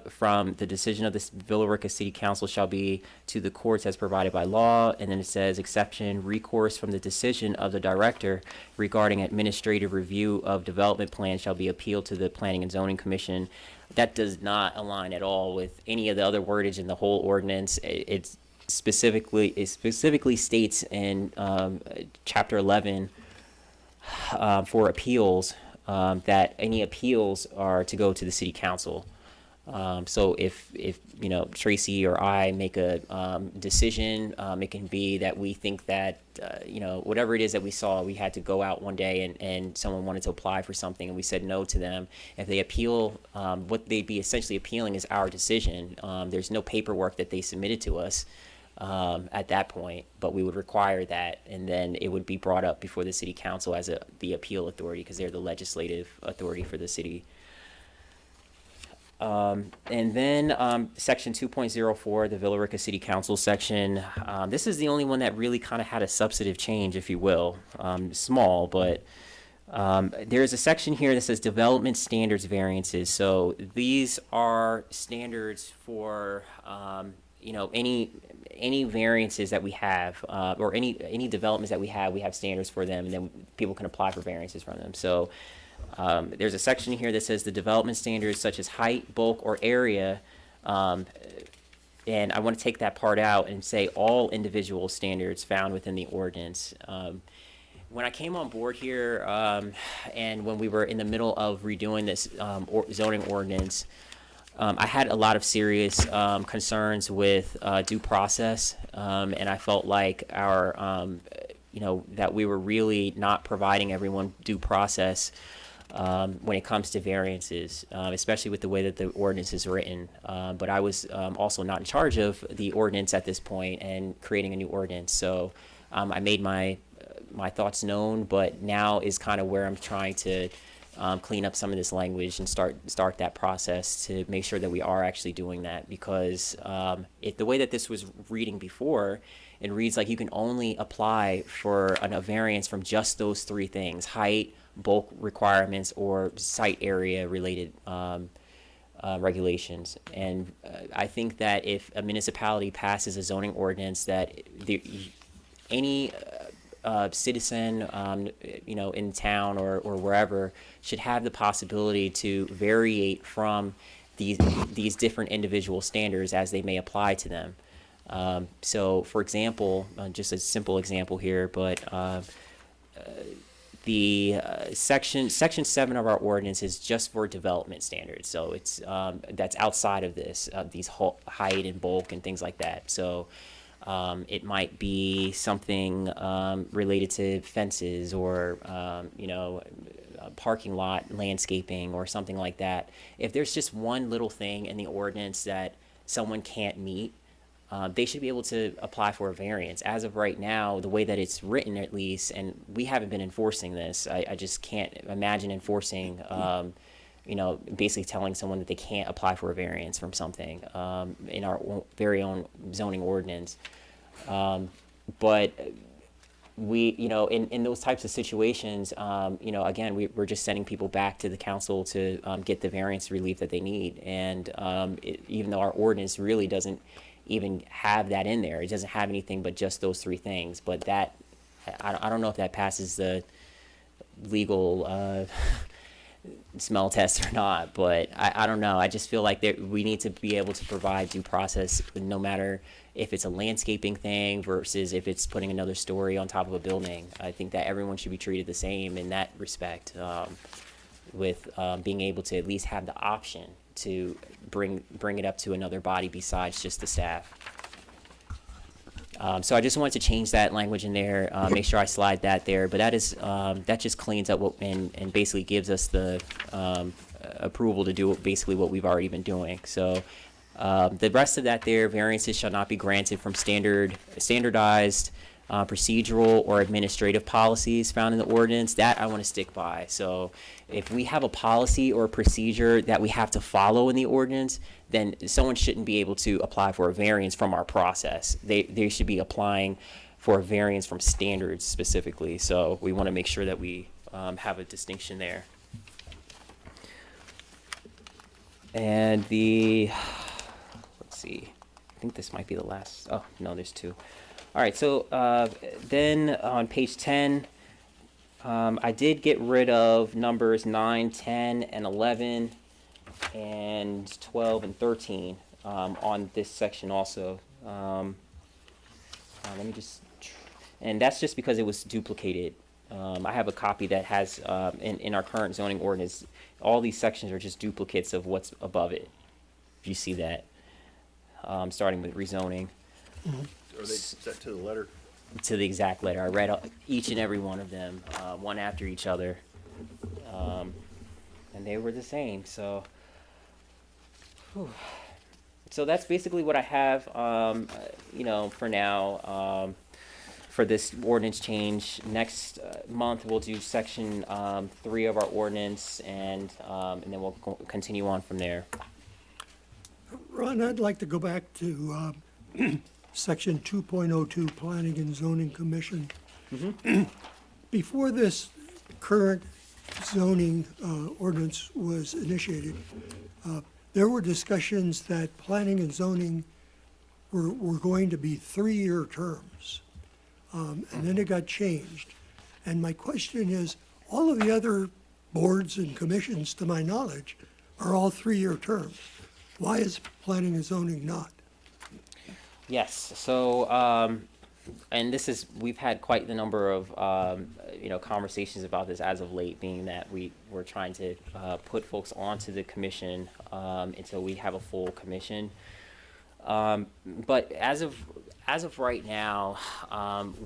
from the decision of the Villa Rica City Council shall be to the courts as provided by law. And then it says exception, recourse from the decision of the director regarding administrative review of development plans shall be appealed to the Planning and Zoning Commission. That does not align at all with any of the other wordage in the whole ordinance. It specifically states in Chapter 11 for appeals that any appeals are to go to the city council. So if you know, Tracy or I make a decision, it can be that we think that you know, whatever it is that we saw, we had to go out one day and someone wanted to apply for something and we said no to them. If they appeal, what they'd be essentially appealing is our decision. There's no paperwork that they submitted to us at that point, but we would require that, and then it would be brought up before the city council as the appeal authority, because they're the legislative authority for the city. And then section 2.04, the Villa Rica City Council section. This is the only one that really kind of had a substantive change, if you will. Small, but there's a section here that says development standards variances. So these are standards for you know, any variances that we have, or any developments that we have standards for them, and then people can apply for variances from them. So there's a section here that says the development standards such as height, bulk, or area, and I want to take that part out and say all individual standards found within the ordinance. When I came on board here, and when we were in the middle of redoing this zoning ordinance, I had a lot of serious concerns with due process, and I felt like our, you know, that we were really not providing everyone due process when it comes to variances, especially with the way that the ordinance is written. But I was also not in charge of the ordinance at this point and creating a new ordinance. So I made my thoughts known, but now is kind of where I'm trying to clean up some of this language and start that process to make sure that we are actually doing that, because the way that this was reading before, it reads like you can only apply for a variance from just those 3 things: height, bulk requirements, or site area related regulations. And I think that if a municipality passes a zoning ordinance that any citizen, you know, in town or wherever should have the possibility to variate from these different individual standards as they may apply to them. So, for example, just a simple example here, but the section 7 of our ordinance is just for development standards. So it's that's outside of this, these height and bulk and things like that. So it might be something related to fences or, you know, parking lot landscaping or something like that. If there's just one little thing in the ordinance that someone can't meet, they should be able to apply for a variance. As of right now, the way that it's written, at least, and we haven't been enforcing this, I just can't imagine enforcing, you know, basically telling someone that they can't apply for a variance from something in our very own zoning ordinance. But we, you know, in those types of situations, you know, again, we're just sending people back to the council to get the variance relief that they need. And even though our ordinance really doesn't even have that in there, it doesn't have anything but just those 3 things. But that, I don't know if that passes the legal smell test or not, but I don't know. I just feel like we need to be able to provide due process, no matter if it's a landscaping thing versus if it's putting another story on top of a building. I think that everyone should be treated the same in that respect, with being able to at least have the option to bring it up to another body besides just the staff. So I just wanted to change that language in there, make sure I slide that there. But that is that just cleans up and basically gives us the approval to do basically what we've already been doing. So the rest of that there, variances shall not be granted from standardized procedural or administrative policies found in the ordinance. That I want to stick by. So if we have a policy or a procedure that we have to follow in the ordinance, then someone shouldn't be able to apply for a variance from our process. They should be applying for a variance from standards specifically. So we want to make sure that we have a distinction there. And let's see, I think this might be the last. Oh, no, there's two. All right, so then on page 10, I did get rid of numbers 9, 10, and 11, and 12 and 13 on this section also. Let me just, and that's just because it was duplicated. I have a copy that has, in our current zoning ordinance, all these sections are just duplicates of what's above it. If you see that, starting with rezoning. Mm-hmm. Are they set to the letter? To the exact letter. I read each and every one of them, one after each other, and they were the same. So, so that's basically what I have, for now, for this ordinance change. Next month we'll do section 3 of our ordinance, and then we'll continue on from there. Ron, I'd like to go back to Section 2.02, Planning and Zoning Commission. Before this current zoning ordinance was initiated, there were discussions that planning and zoning were going to be 3-year terms. And then it got changed. And my question is, all of the other boards and commissions, to my knowledge, are all 3-year terms. Why is planning and zoning not? Yes, so, and we've had quite the number of, conversations about this as of late, being that we're trying to put folks onto the commission until we have a full commission. But as of right now,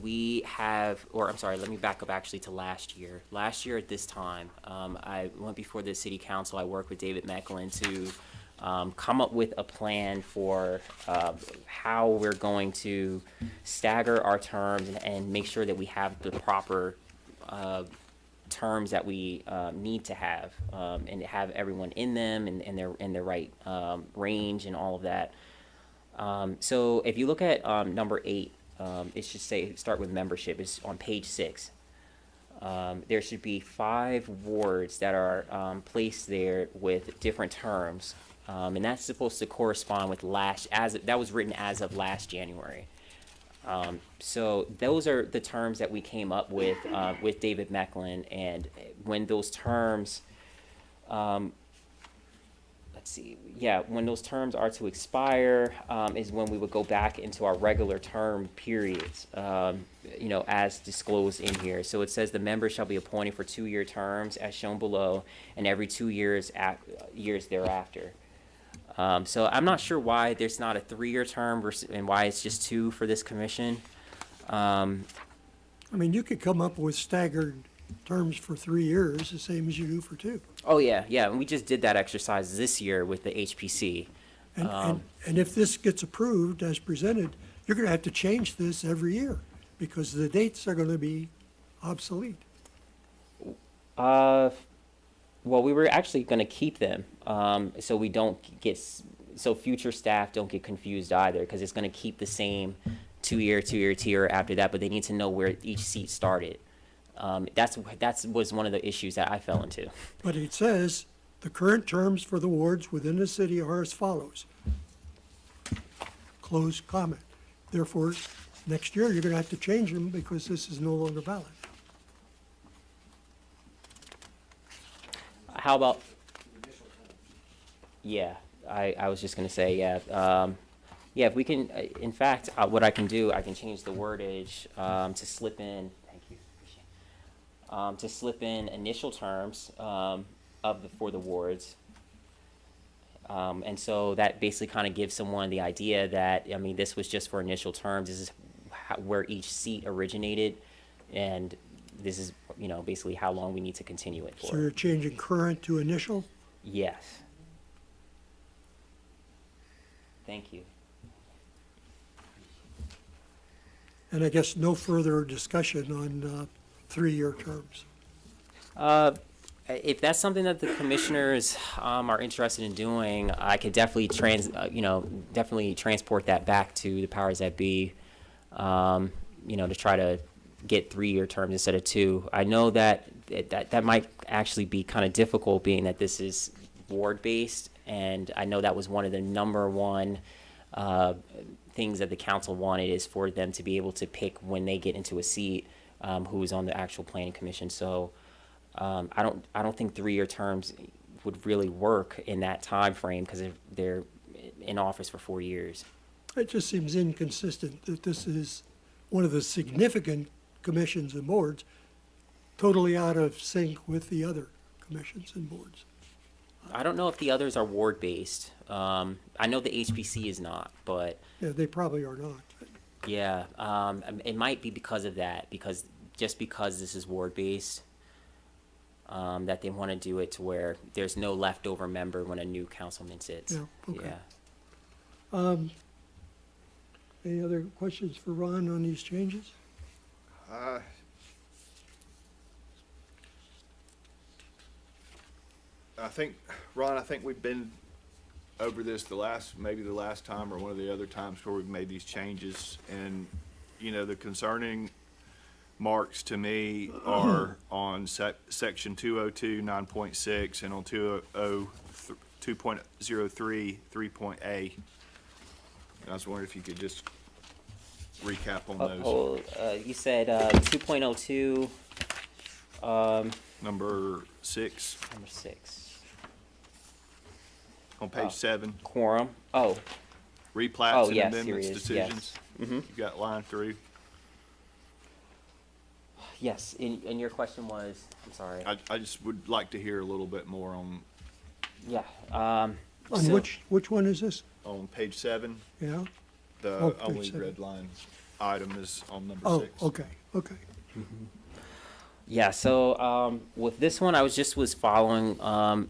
we have, let me back up actually to last year. Last year at this time, I went before the city council. I worked with David Mecklin to come up with a plan for how we're going to stagger our terms and make sure that we have the proper terms that we need to have, and have everyone in them and they're in the right range and all of that. So if you look at number 8, it should start with membership. It's on page 6. There should be 5 wards that are placed there with different terms. And that's supposed to correspond with that was written as of last January. So those are the terms that we came up with David Mecklin, and when those terms, when those terms are to expire, is when we would go back into our regular term periods, as disclosed in here. So it says the members shall be appointed for 2-year terms as shown below, and every 2 years thereafter. So I'm not sure why there's not a 3-year term and why it's just 2 for this commission. I mean, you could come up with staggered terms for 3 years, the same as you do for 2. Oh, yeah, and we just did that exercise this year with the HPC. And if this gets approved as presented, you're going to have to change this every year because the dates are going to be obsolete. Well, we were actually going to keep them, so we don't so future staff don't get confused either, because it's going to keep the same 2-year tier after that, but they need to know where each seat started. That was one of the issues that I fell into. But it says the current terms for the wards within the city are as follows. Close comment. Therefore, next year you're going to have to change them because this is no longer valid. how about? Yeah, I was just gonna say, yeah, yeah, if we can, in fact, what I can do, I can change the wordage, to slip in, thank you, appreciate it. To slip in initial terms, for the wards. And so that basically kind of gives someone the idea that, I mean, this was just for initial terms, this is where each seat originated, and this is, you know, basically how long we need to continue it So for. you're changing current to initial? Yes. Thank you. And I guess no further discussion on 3-year terms. If that's something that the commissioners are interested in doing, I could definitely definitely transport that back to the powers that be, to try to get 3-year terms instead of 2. I know that that might actually be kind of difficult, being that this is ward-based, and I know that was one of the number one things that the council wanted, is for them to be able to pick when they get into a seat who is on the actual planning commission. So I don't think 3-year terms would really work in that time frame, because they're in office for 4 years. It just seems inconsistent that this is one of the significant commissions and boards, totally out of sync with the other commissions and boards. I don't know if the others are ward-based. I know the HPC is not, but Yeah, they probably are not. yeah, it might be because of that, because this is ward-based, that they want to do it to where there's no leftover member when a new councilman sits. Yeah, okay. Yeah. Any other questions for Ron on these changes? I think, Ron, I think we've been over this maybe the last time or one of the other times where we've made these changes. And, the concerning marks to me are on section 202, 9.6, and on 2.03, 3.A. And I was wondering if you could just recap on those. You said 2.02, Number 6, number 6. on page 7, Quorum. Oh, replats and yes, here amendments it is, decisions. yes. You've got line 3. yes. And your question was, I'm sorry. I just would like to hear a little bit more on Yeah. On So- which one is this? page 7. Yeah? The Oh, page only 7. red line item is on number Oh, 6. okay, okay. Yeah, so with this one, I was following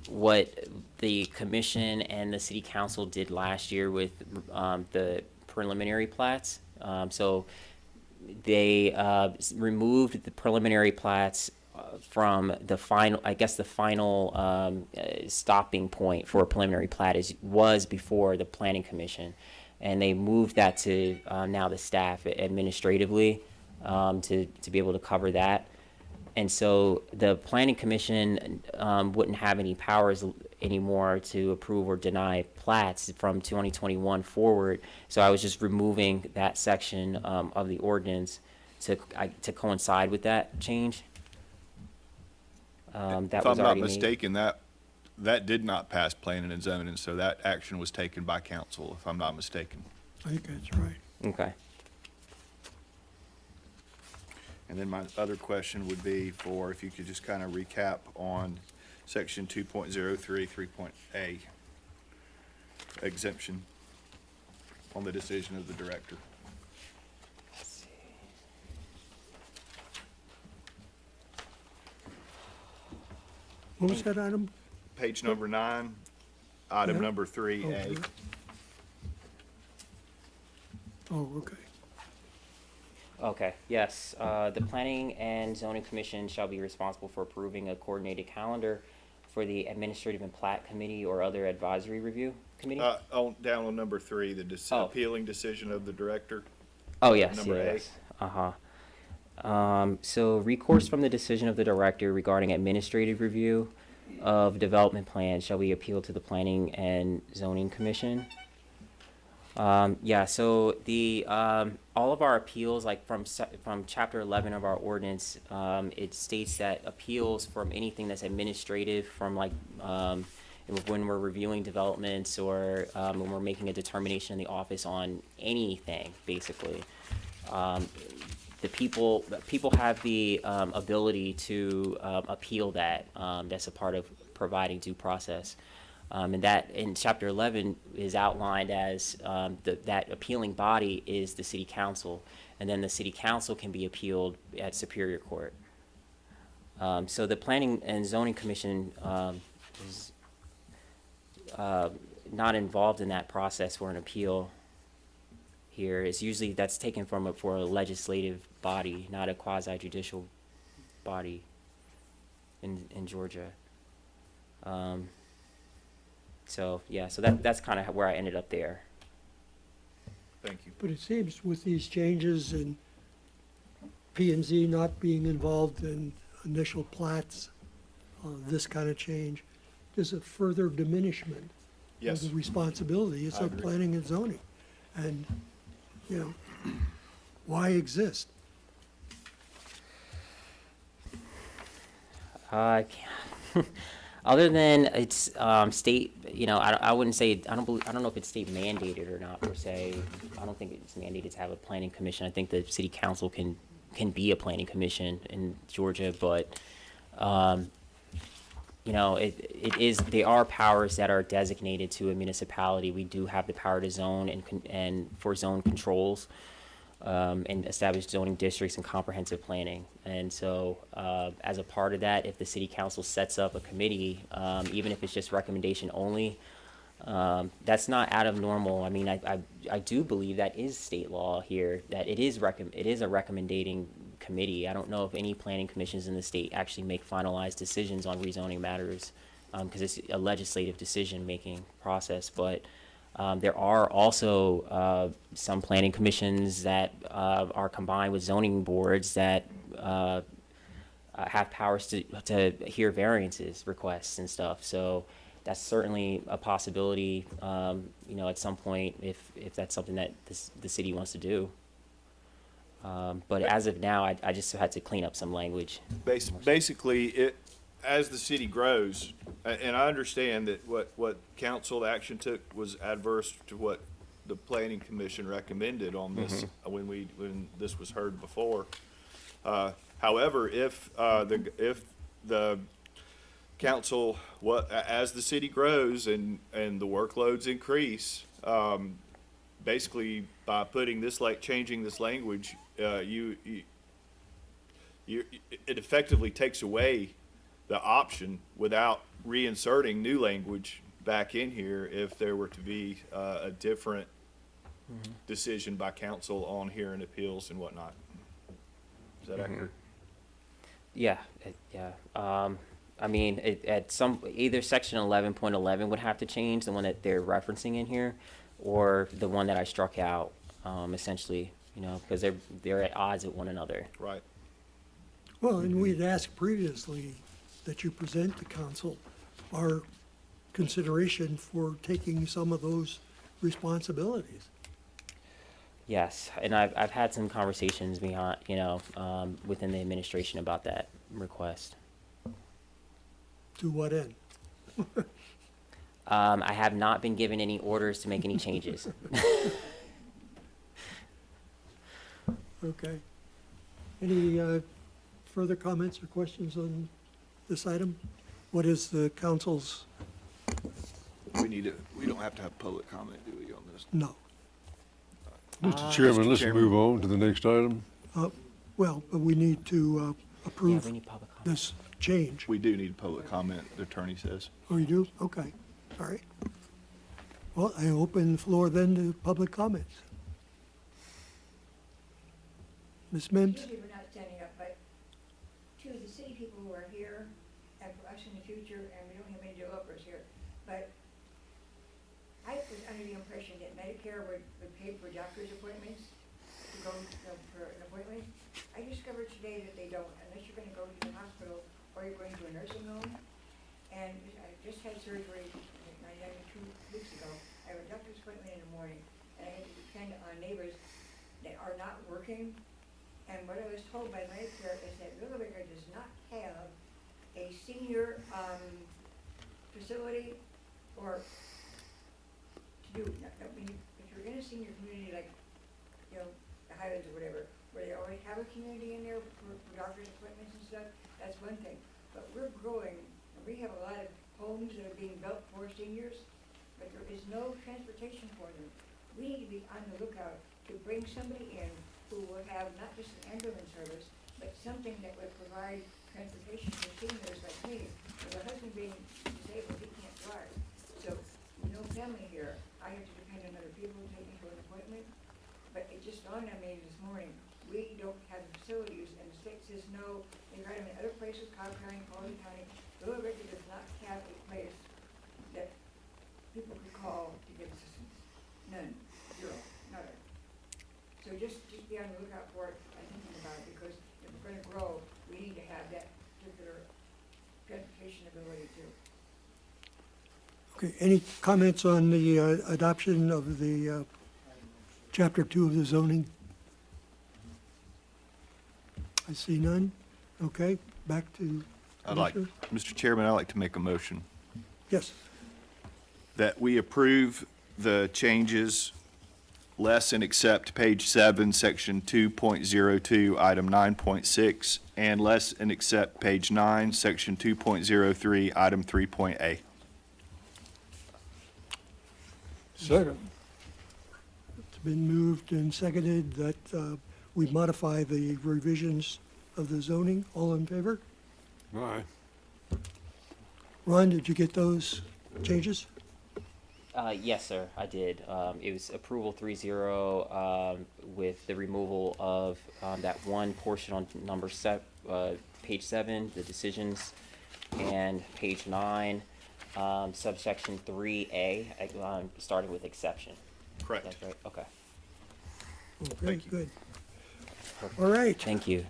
what the commission and the city council did last year with the preliminary plats. So they removed the preliminary plats from the final, stopping point for a preliminary plat was before the planning commission. And they moved that to now the staff administratively to be able to cover that. And so the planning commission wouldn't have any powers anymore to approve or deny plats from 2021 forward. So I was just removing that section of the ordinance to coincide with that change. That If was I'm not already made. mistaken, that did not pass planning and zoning, so that action was taken by council, if I'm not mistaken. I think that's right. Okay. And then my other question would be if you could just kind of recap on section 2.03, 3.A exemption on the decision of the director. What was that item? Page number 9, item Yeah. number 3A. Okay. Oh, okay. Okay, yes. The Planning and Zoning Commission shall be responsible for approving a coordinated calendar for the Administrative and Plat Committee or other advisory review committee. Down on number 3, the Oh. appealing decision of the director. Oh, yes, number A. yes. So recourse from the decision of the director regarding administrative review of development plans shall be appealed to the Planning and Zoning Commission. Yeah, so all of our appeals, like from chapter 11 of our ordinance, it states that appeals from anything that's administrative, from like, when we're reviewing developments or, when we're making a determination in the office on anything, basically. The people have the, ability to, appeal that. That's a part of providing due process. And that in chapter 11 is outlined as, that appealing body is the city council, and then the city council can be appealed at Superior Court. So the Planning and Zoning Commission, is, not involved in that process for an appeal here. It's usually, that's taken for a legislative body, not a quasi judicial body in Georgia. So, yeah, so that's kind of where I ended up there. Thank you. But it seems with these changes and P and Z not being involved in initial plats, this kind of change, there's a further diminishment of Yes, the responsibilities I of agree. planning and zoning. And, you know, why exist? I can't. Other than it's, state, you know, I wouldn't say, I don't know if it's state mandated or not per se. I don't think it's mandated to have a planning commission. I think the city council can be a planning commission in Georgia, but, you know, they are powers that are designated to a municipality. We do have the power to zone and for zone controls, and establish zoning districts and comprehensive planning. And so, as a part of that, if the city council sets up a committee, even if it's just recommendation only, that's not out of normal. I mean, I do believe that is state law here, that it is a recommendating committee. I don't know if any planning commissions in the state actually make finalized decisions on rezoning matters, because it's a legislative decision-making process, but there are also some planning commissions that are combined with zoning boards that have powers to hear variances requests and stuff. So that's certainly a possibility, you know, at some point if that's something that the city wants to do. But as of now, I just had to clean up some language. Basically, as the city grows, and I understand that what council action took was adverse to what the planning commission recommended on this, when this was heard before. However, if the council, as the city grows and the workloads increase, basically by putting this, like changing this language, it effectively takes away the option without reinserting new language back in here if there were to be a different decision by council on hearing appeals and whatnot. Is that accurate? Yeah, yeah. I mean, either section 11.11 would have to change, the one that they're referencing in here, or the one that I struck out, essentially, you know, because they're at odds with one another. Right. Well, and we'd asked previously that you present to council our consideration for taking some of those responsibilities. Yes, and I've had some conversations behind, you know, within the administration about that request. To what end? I have not been given any orders to make any changes. Okay. Any further comments or questions on this item? What is the council's, We don't have to have public comment, do we, on this? no? Mr. Chairman, let's Chairman. move on to the next item. Well, but we need to Yeah, approve we need public comment. this change. We do need public comment, the attorney says. Oh, you do? Okay, all right. Well, I open the floor then to public comments. Ms. Mims? Usually we're not standing up, but to the city people who are here, and for us in the future, and we don't have any developers here, but I was under the impression that Medicare would pay for doctor's appointments, to go for an appointment. I discovered today that they don't, unless you're gonna go to the hospital or you're going to a nursing home. And I just had surgery, 2 weeks ago. I have a doctor's appointment in the morning, and I have to depend on neighbors that are not working. And what I was told by Medicare is that Wheeler does not have a senior, facility or to do, if you're in a senior community like, you know, the Highlands or whatever, where they already have a community in there for doctor's appointments and stuff, that's one thing. But we're growing, and we have a lot of homes that are being built for seniors, but there is no transportation for them. We need to be on the lookout to bring somebody in who will have not just an ambulance service, but something that would provide transportation for seniors like me. With my husband being disabled, he can't drive. So, with no family here, I have to depend on other people to take me to an appointment. But it just dawned on me this morning, we don't have facilities, and the state says no. They got them in other places, Cobb County, Paulding County. Wheeler does not have a place that people could call to get assistance. None, zero, none. So just be on the lookout for it and thinking about it, because if we're gonna grow, we need to have that particular transportation ability too. Okay, any comments on the adoption of the Chapter 2 of the zoning? I see none. Okay, back to Commissioner. Mr. Chairman, I'd like to make a motion Yes, that we approve the changes less and accept page 7, section 2.02, item 9.6, and less and accept page 9, section 2.03, item 3.a. Second. it's been moved and seconded that we modify the revisions of the zoning. All in favor? Aye. Ron, did you get those changes? Yes, sir, I did. It was approval 3-0, with the removal of, that one portion on page 7, the decisions, and page 9, subsection 3A, starting with exception. Correct. That's right, okay. Okay, good. All right, Thank you.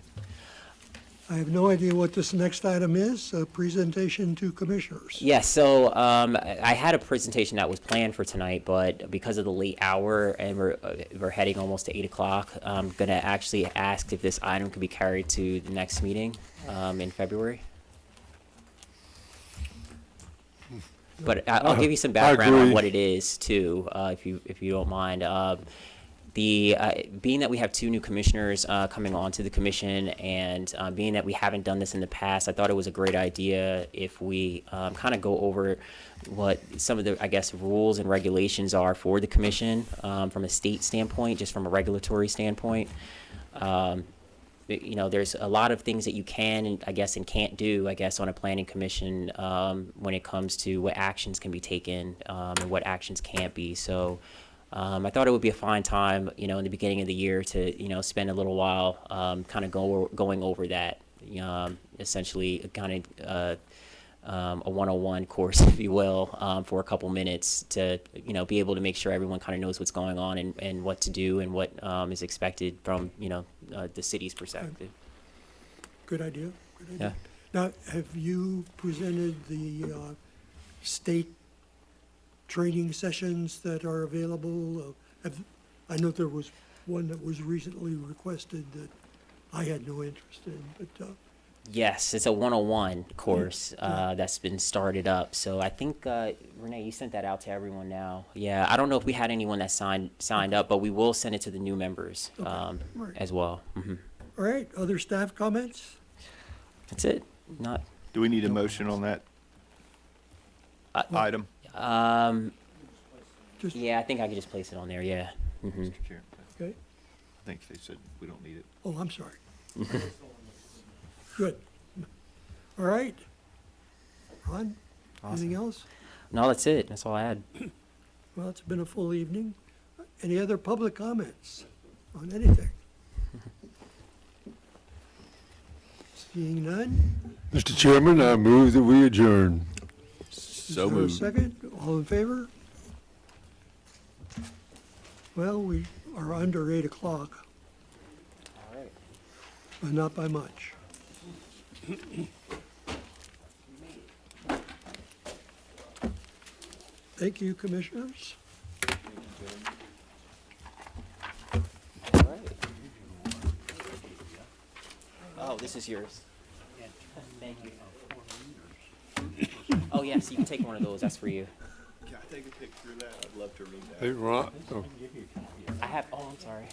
I have no idea what this next item is, a presentation to commissioners. Yes, so I had a presentation that was planned for tonight, but because of the late hour and we're heading almost to 8 o'clock, I'm gonna actually ask if this item could be carried to the next meeting in February. But I'll give you some background on agree. what it is too, if you don't mind. Being that we have 2 new commissioners coming onto the commission, and being that we haven't done this in the past, I thought it was a great idea if we kind of go over what some of the, I guess, rules and regulations are for the commission from a state standpoint, just from a regulatory standpoint. You know, there's a lot of things that you can and can't do, I guess, on a planning commission when it comes to what actions can be taken and what actions can't be. So I thought it would be a fine time, you know, in the beginning of the year to, you know, spend a little while kind of going over that, essentially kind of a 101 course, if you will, for a couple minutes to, you know, be able to make sure everyone kind of knows what's going on and what to do and what is expected from, you know, the city's perspective. Good idea, good Yeah. idea. Now, have you presented the state training sessions that are available? I know there was one that was recently requested that I had no interest in, but Yes, it's a 101 course that's been started up. So I think, Renee, you sent that out to everyone now. Yeah, I don't know if we had anyone that signed up, but we will send it to the new members Right. as well. all right, other staff comments? That's it. Not. Do we need a motion on that item? Just, Yeah, I think I could just place it on there. Yeah. Mr. Chairman, okay, I think they said we don't need it. oh, I'm sorry. Good. All right. Ron, anything else? No, that's it. That's all I had. Well, it's been a full evening. Any other public comments on anything? Seeing none? Mr. Chairman, I move that we adjourn. So Is there a moved. second? All in favor? Well, we are under 8 o'clock, All right. but not by much. Thank you, commissioners. Oh, this is yours. Thank you. Oh, yes, you can take one of those. That's for you. Can I take a picture of that? I'd love to read that. Hey, Ron, oh, I have, oh, I'm sorry.